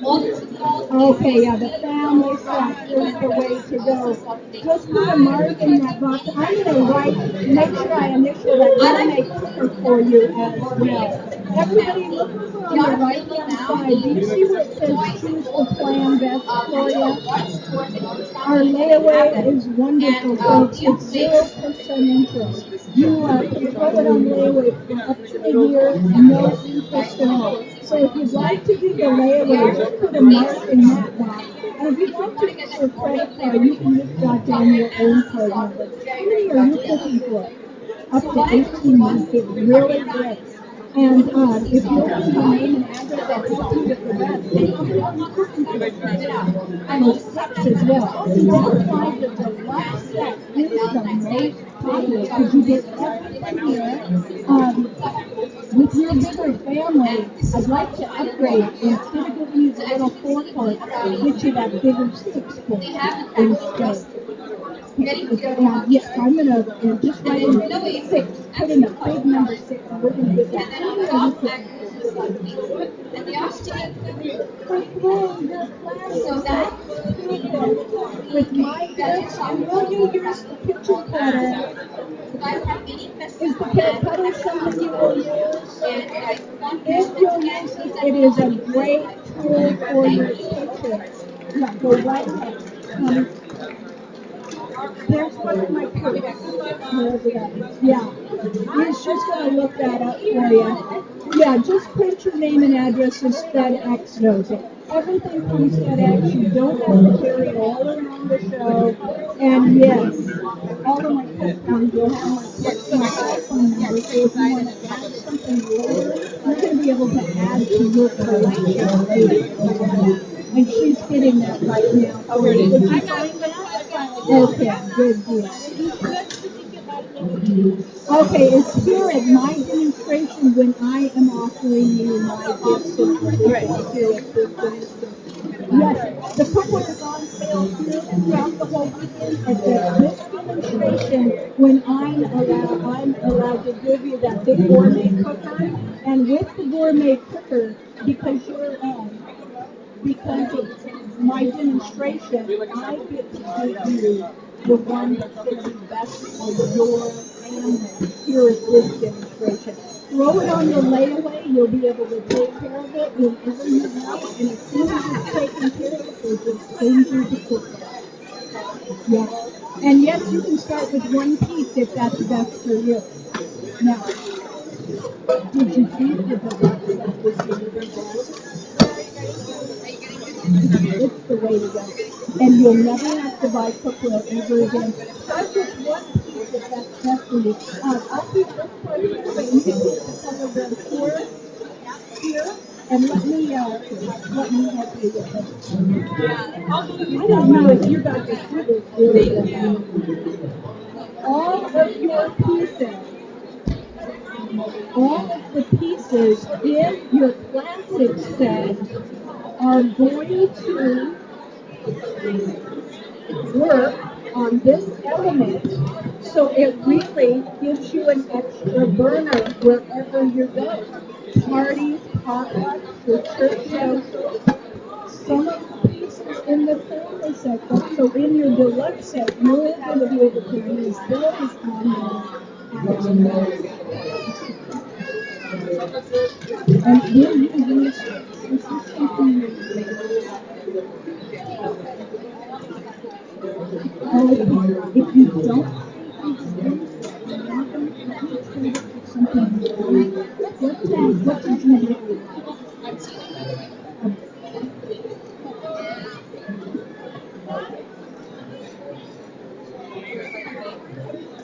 Okay, yeah, the family set is the way to go. Just put a mark in that box. I'm going to make sure I initial that gourmet cooker for you as well. Everybody look over on the right-hand side. Do you see where it says choose the plan best for you? Our layaway is wonderful, folks. It's 0% interest. You can throw it on layaway for up to a year, no interest at all. So if you'd like to do the layaway, just put a mark in that box. And if you'd like to use your credit card, you can just jot down your own card number. How many are you cooking for? Up to 18 months. It's really great. And if you want your name and address, I'll help you with the rest. And the steps as well. See, that's why the deluxe set is the most popular, because you get everything here. With your bigger family, I'd like to upgrade. Instead of giving you the little forecourt, get you that bigger 6-foot instead. And yes, I'm gonna just write in 6. Put in a big number 6, and we're gonna get that. Oh, your class with my kids, will you use the kitchen cutter? Is the cutter something you will use? If you'll use it, it is a great tool for your kitchen. Yeah, go right ahead. There's one in my purse. Wherever that is. Yeah. She's going to look that up for you. Yeah, just print your name and address as FedEx knows it. Everything comes FedEx. You don't have to carry it all around the show. And yes, all of my customers will have my phone number. So if you want to add something later, you're going to be able to add to your collection. And she's getting that right now. Oh, did you find that? Okay, good deal. Okay, it's here at my demonstration when I am offering you my gifts and here at this demonstration. Yes, the cookware is on sale here throughout the whole weekend at this demonstration when I'm allowed to give you that big gourmet cooker. And with the gourmet cooker, because of my demonstration, I get to give you the one that's going to be best for your family here at this demonstration. Throw it on your layaway. You'll be able to take care of it whenever you want. And as soon as it's taken care of, it'll just change the cooker. Yeah. And yes, you can start with one piece if that's best for you. Now, did you think that the box set was really good? It's the way to go. And you'll never have to buy cookware ever again. Start with one piece if that's best for you. I'll keep this part here, but you can keep the color brochure here. And let me help you with it. I don't know if you guys can see this really good. All of the pieces in your classic set are going to work on this element, so it really gives you an extra burner wherever you're going. Parties, potlucks, or church shows. Some of the pieces in the family set, so in your deluxe set, you're going to be able to use those on your house. And when you use this is something if you don't what did you do?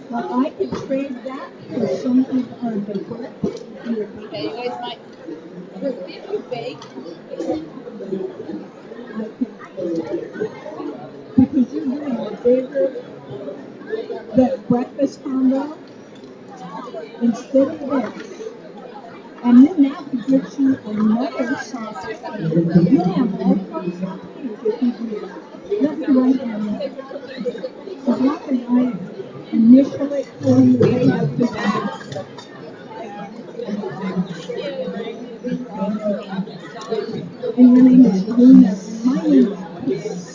Well, I could trade that for something on the book. Okay, you guys might. If you bake, because you're doing a bigger breakfast combo instead of this. And then that gives you another sauce. You have all kinds of things if you do that. Let me write down that. As long as I initial it for you, they have to do. And your name is Luna, and my name is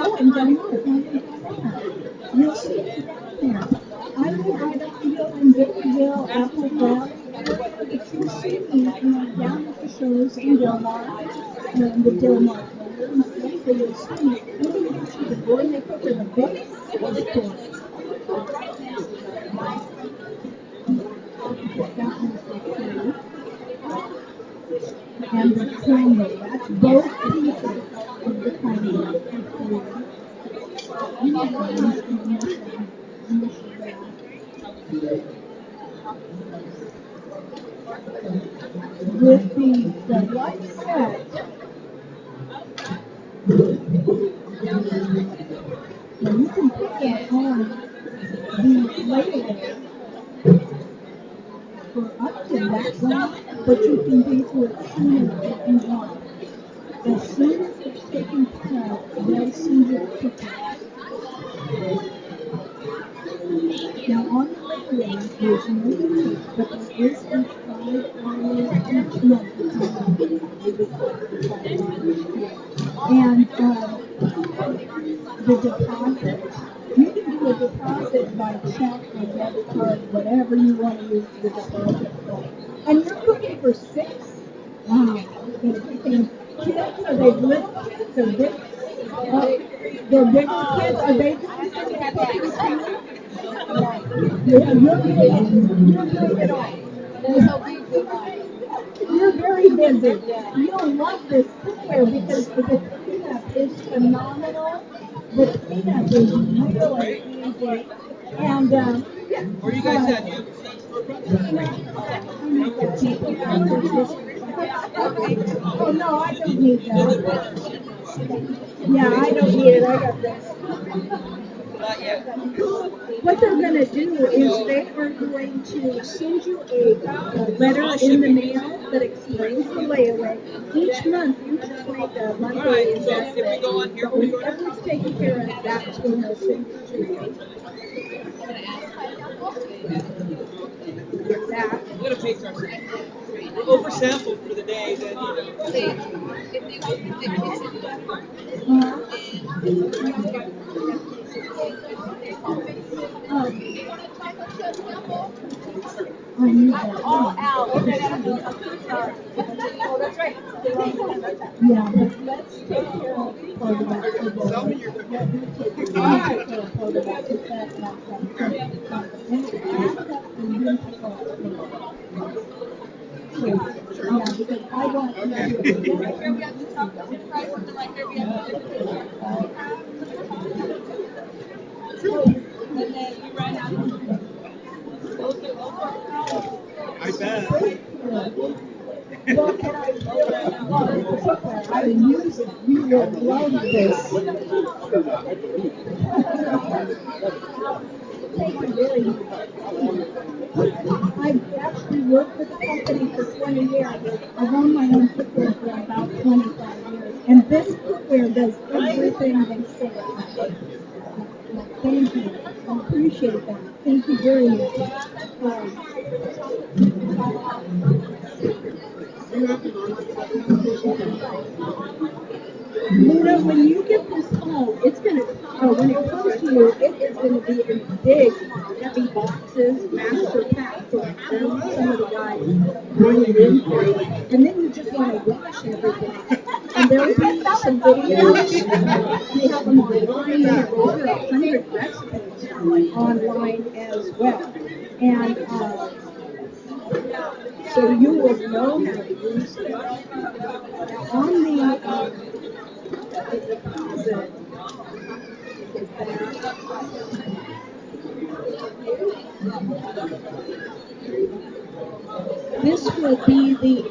oh, and Diana, you'll see it down there. I live right up the hill in Victorville, Apple Valley. But you'll see me down at the shows in Del Mar, and the Del Mar Theater. You'll see me. I'm going to get you the gourmet cooker, the big and the candle. That's both pieces of the candle. With the white set, now you can put that on the label for can pay for it sooner if you want. As soon as it's taken care of, they'll send you a ticket. Now on the layaway, there's no limit, but there is a $5 each month that's on the And the deposit, you can do a deposit by check or debit card, whatever you want to use the deposit for. And you're cooking for 6? Wow. They're cooking kids, are they little kids or big? They're bigger kids, are they doing you're doing it all. You're very busy. You'll love this cookware because the cleanup is phenomenal. The cleanup is really easy. And Where you guys at? oh no, I don't need that. Yeah, I don't need it. I got this. Not yet. What they're going to do is they are going to send you a letter in the mail that explains the layaway. Each month you just make a monthly investment. But whenever it's taken care of, that's when they'll send it to you. That. I'm gonna pay for it. We're oversampled for the day, then I need that. That's right. Yeah, but let's take care of part of that today. Let me take care of part of that. Put that back up. Back up and then take off. So, yeah, because I want to I bet. Well, can I use it? You will love this. Thank you very much. I've actually worked with the company for 20 years. I've owned my own cookware for about 25 years. And this cookware does everything they say. Thank you. I appreciate that. Thank you very much. Luna, when you get this home, it's going to, when it comes to you, it is going to be in big, heavy boxes, master packs, like some of the guys bring it in for you. And then you just want to wash everything. And there'll be some videos. We have them online. We have over 100 recipes online as well. And so you will know how to use it. On the deposit, this will be the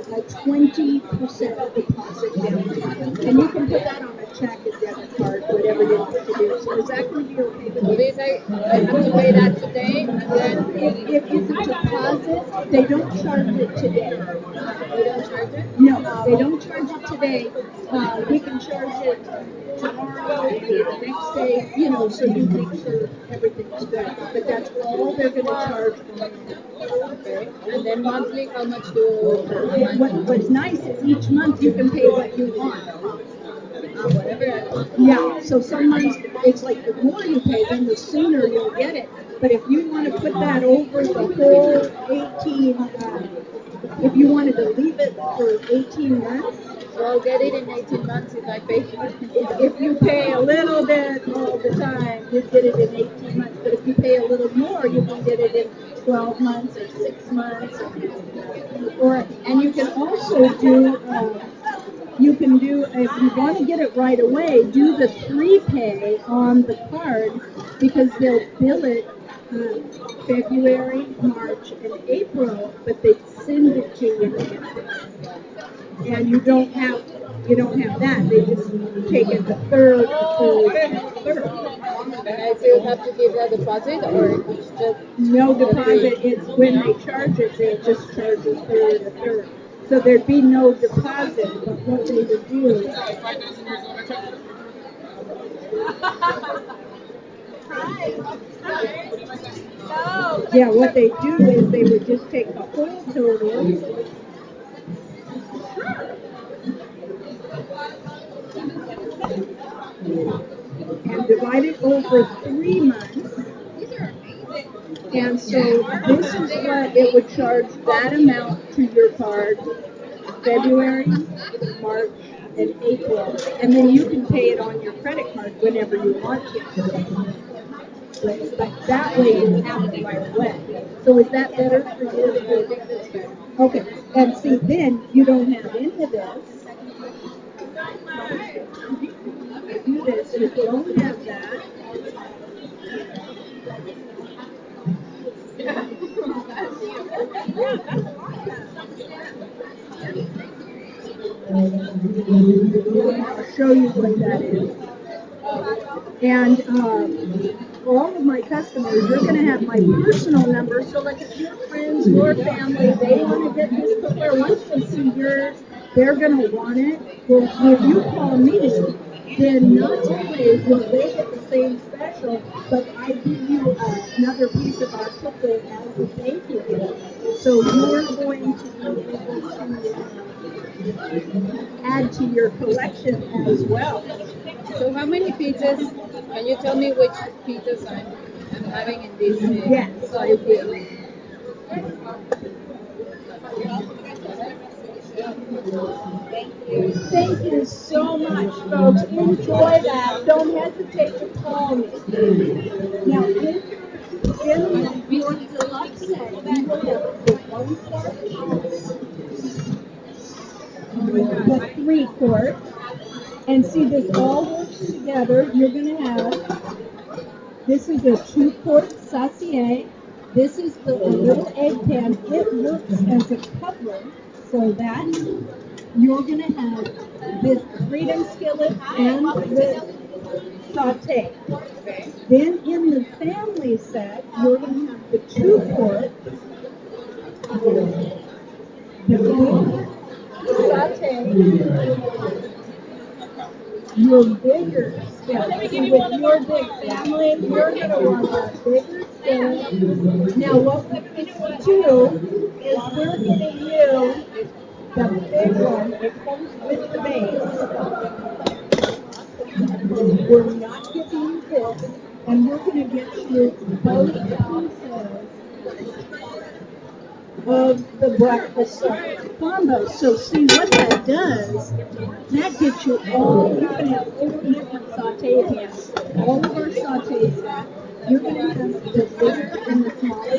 20% deposit down. And you can put that on a check, a debit card, whatever you want to do. So is that going to be okay with you? I have to pay that today, and then If it's a deposit, they don't charge it today. they don't charge it. No, they don't charge it today. We can charge it tomorrow, the next day, so you make sure everything's good. But that's all they're going to charge on it. Okay. And then monthly, how much do? What's nice is each month you can pay what you want. Whatever I want. Yeah, so some months it's like the more you pay, then the sooner you'll get it. But if you want to put that over the whole 18, if you wanted to leave it for 18 months, So I'll get it in 18 months if I pay for it. if you pay a little bit all the time, you get it in 18 months. But if you pay a little more, you can get it in 12 months or 6 months. And you can also do, if you want to get it right away, do the prepay on the card because they'll bill it February, March, and April, but they send it to you. And you don't have that. They just take it the third. And I still have to give a deposit, or it's just No the deposit. fee? It's when they charge it, they just charge a third. So there'd be no deposit, but what they would do. Yeah, what they do is they would just take the whole total and divide it over 3 months. And so this is what it would charge that amount to your card February, March, and April. And then you can pay it on your credit card whenever you want to. But that way it happens right away. So is that better for you? I think that's better. Okay. And see, then you don't have any of this. Do this. You don't have that. I'll show you what that is. And for all of my customers, you're going to have my personal number. So, like, if your friends, your family, they want to get this cookware, once they see yours, they're going to want it. Well, if you call me, then not only will they get the same special, but I give you another piece of our cookware as a thank you gift. So you're going to be able to add to your collection as well. So how many pizzas? Can you tell me which pizzas I'm having in this? Yes, I will. Thank you so much, folks. Enjoy that. Don't hesitate to call me. Now, in your deluxe set, you will have the 1 quart, the 3 quart, and see this all works together. You're going to have, this is a 2 quart saucier. This is the little egg pan. It works as a cover so that you're going to have this freedom skillet and the saute. Then in the family set, you're going to have the 2 quart, the saute, your bigger skillet. So with your big family, you're going to want a bigger skillet. Now what we're going to do is we're getting you the big one. It comes with the base. We're not giving you this, and we're going to get you both pieces of the breakfast combo. So see what that does, that gets you all, you can have 4 different saute pans. All of our saute sets, you're going to have the bigger and the smaller.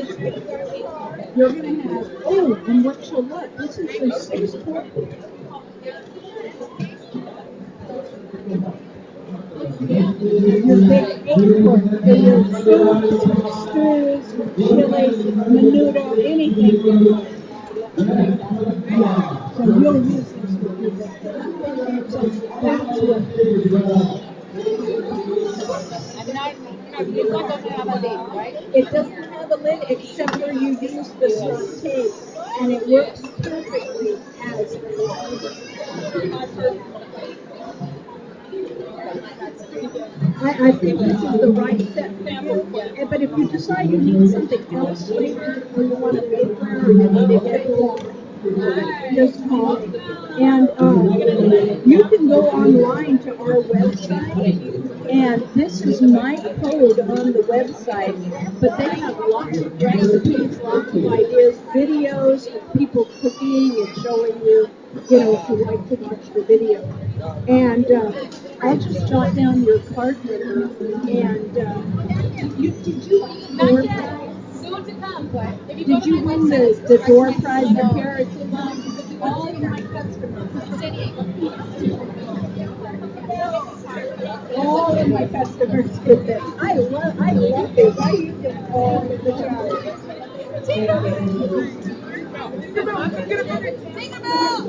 You're going to have, oh, and what you'll look, this is your 6 quart. Your big 8 quart for your soups, stews, chili, menudo, anything. Yeah, so you'll use this with your breakfast. So that's what This one doesn't have a lid, right? it doesn't have a lid except where you use the saute, and it works perfectly as a lid. I think this is the right set for you. But if you decide you need something else later, or you want a bakeware, or you need to get along, just call me. And you can go online to our website, and this is my code on the website. But they have lots of recipes, lots of ideas, videos of people cooking and showing you, if you like to watch the video. And I'll just jot down your card number. And did you win the door prize? Soon to come, but if you Did you win the door prize, the parrot? All of my customers. All of my customers get this. I love it. Why do you get all of the time? Take them out!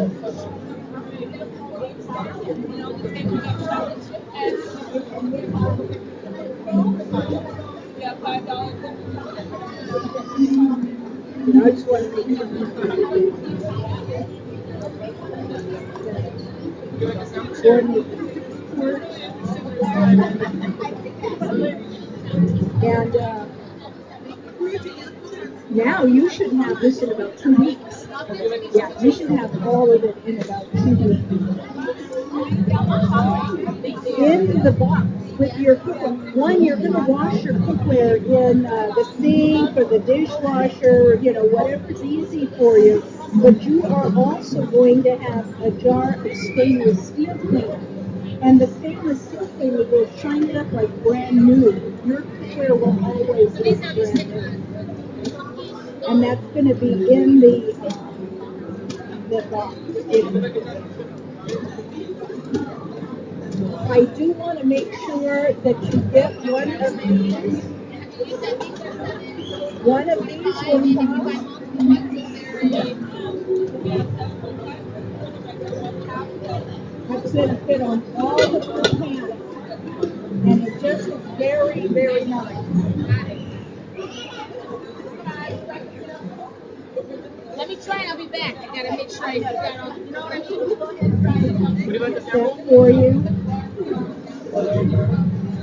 And now you should have this in about 2 weeks. Yeah, you should have all of it in about 2 weeks. In the box with your cookware. One, you're going to wash your cookware in the sink or the dishwasher, whatever's easy for you. But you are also going to have a jar of stainless steel cleaner. And the stainless steel cleaner will shine it up like brand new. Your cookware will always look brand new. And that's going to be in the box. I do want to make sure that you get one of these. One of these will come. That's going to fit on all the food pans. And it just is very, very nice. Let me try. I'll be back. I gotta make sure I put that on. You know what I mean? Set for you.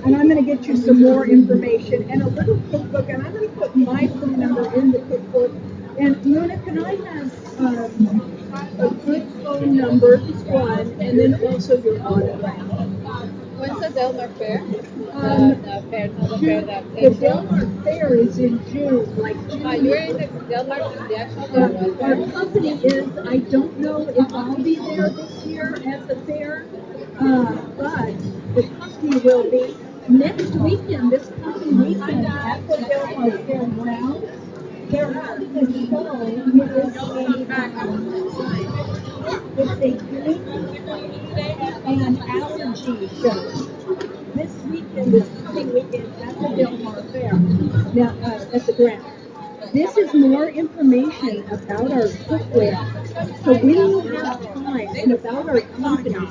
And I'm going to get you some more information and a little cookbook. And I'm going to put my phone number in the cookbook. And Mona, can I have a good phone number, one, and then also your autograph? When's the Del Mar Fair? The Del Mar Fair is in June, like June. You're in the Del Mar, the actual Del Mar Fair? Our company is, I don't know if I'll be there this year at the fair, but the company will be next weekend, this coming weekend at the Del Mar Fairground. They're having a show. It's a drink and allergy show. This weekend, this coming weekend at the Del Mar Fair. Now, at the ground. This is more information about our cookware. So when you have time and about our company,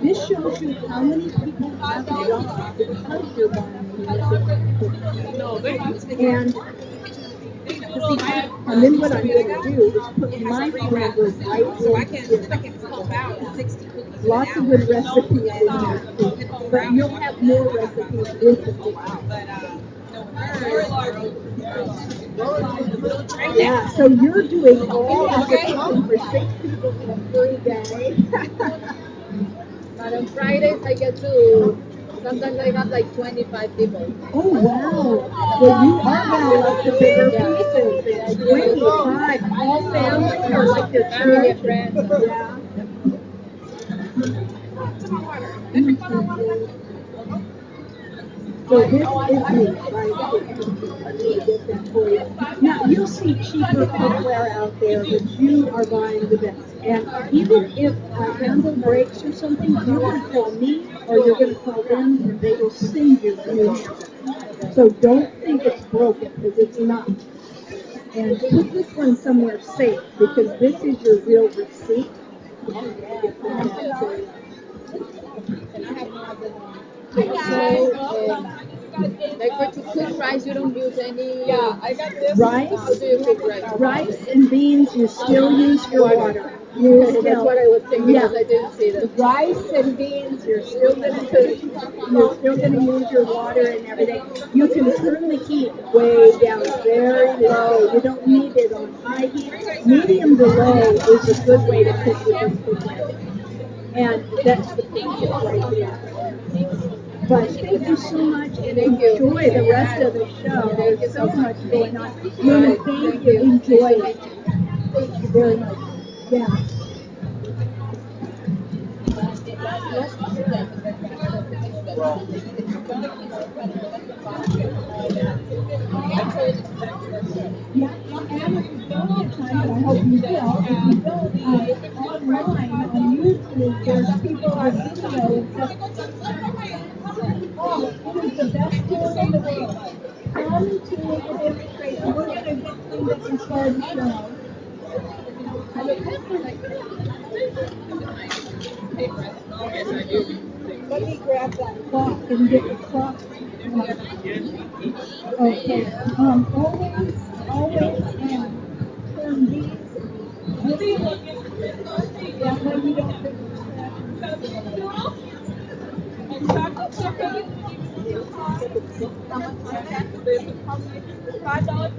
this shows you how many people have jobs because you're buying these. And then what I'm going to do is put my phone number right in. Lots of good recipes in there too. But you'll have more recipes with the cookware. Yeah, so you're doing all of the cooking for 6 people in a free day. But on Fridays I get to, sometimes I have like 25 people. Oh wow! Well, you are going to love the bigger pieces. 25, all family or like your Family church. and friends. Yeah. So this is me, right? Let me get that for you. Now, you'll see cheaper cookware out there, but you are buying the best. And even if a handle breaks or something, you're going to call me or you're going to call them and they will send you a new handle. So don't think it's broken, because it's not. And put this one somewhere safe, because this is your real receipt. Like for to cook rice, you don't use any Rice? How do you cook rice? Rice and beans, you still use your water. That's what I was thinking, Yeah. because I didn't see that. Rice and beans, you're still gonna cook. You're still gonna use your water and everything. You can turn the heat way down, very low. You don't need it on high heat. Medium to low is a good way to cook with this cookware. And that's the picture right there. But thank you so much, and enjoy the rest of the show. There's so much going on. Mona, thank you. Enjoy it. Thank you very much. Yeah. Yeah, and if you don't get time, and I hope you will, if you don't, online on YouTube, there's people on video and stuff. Oh, it is the best tool in the world. Come to the demonstration. We're going to get cleaned up and start the show. Let me grab that clock and get the clock. Okay. Always, turn these. That way you don't. $5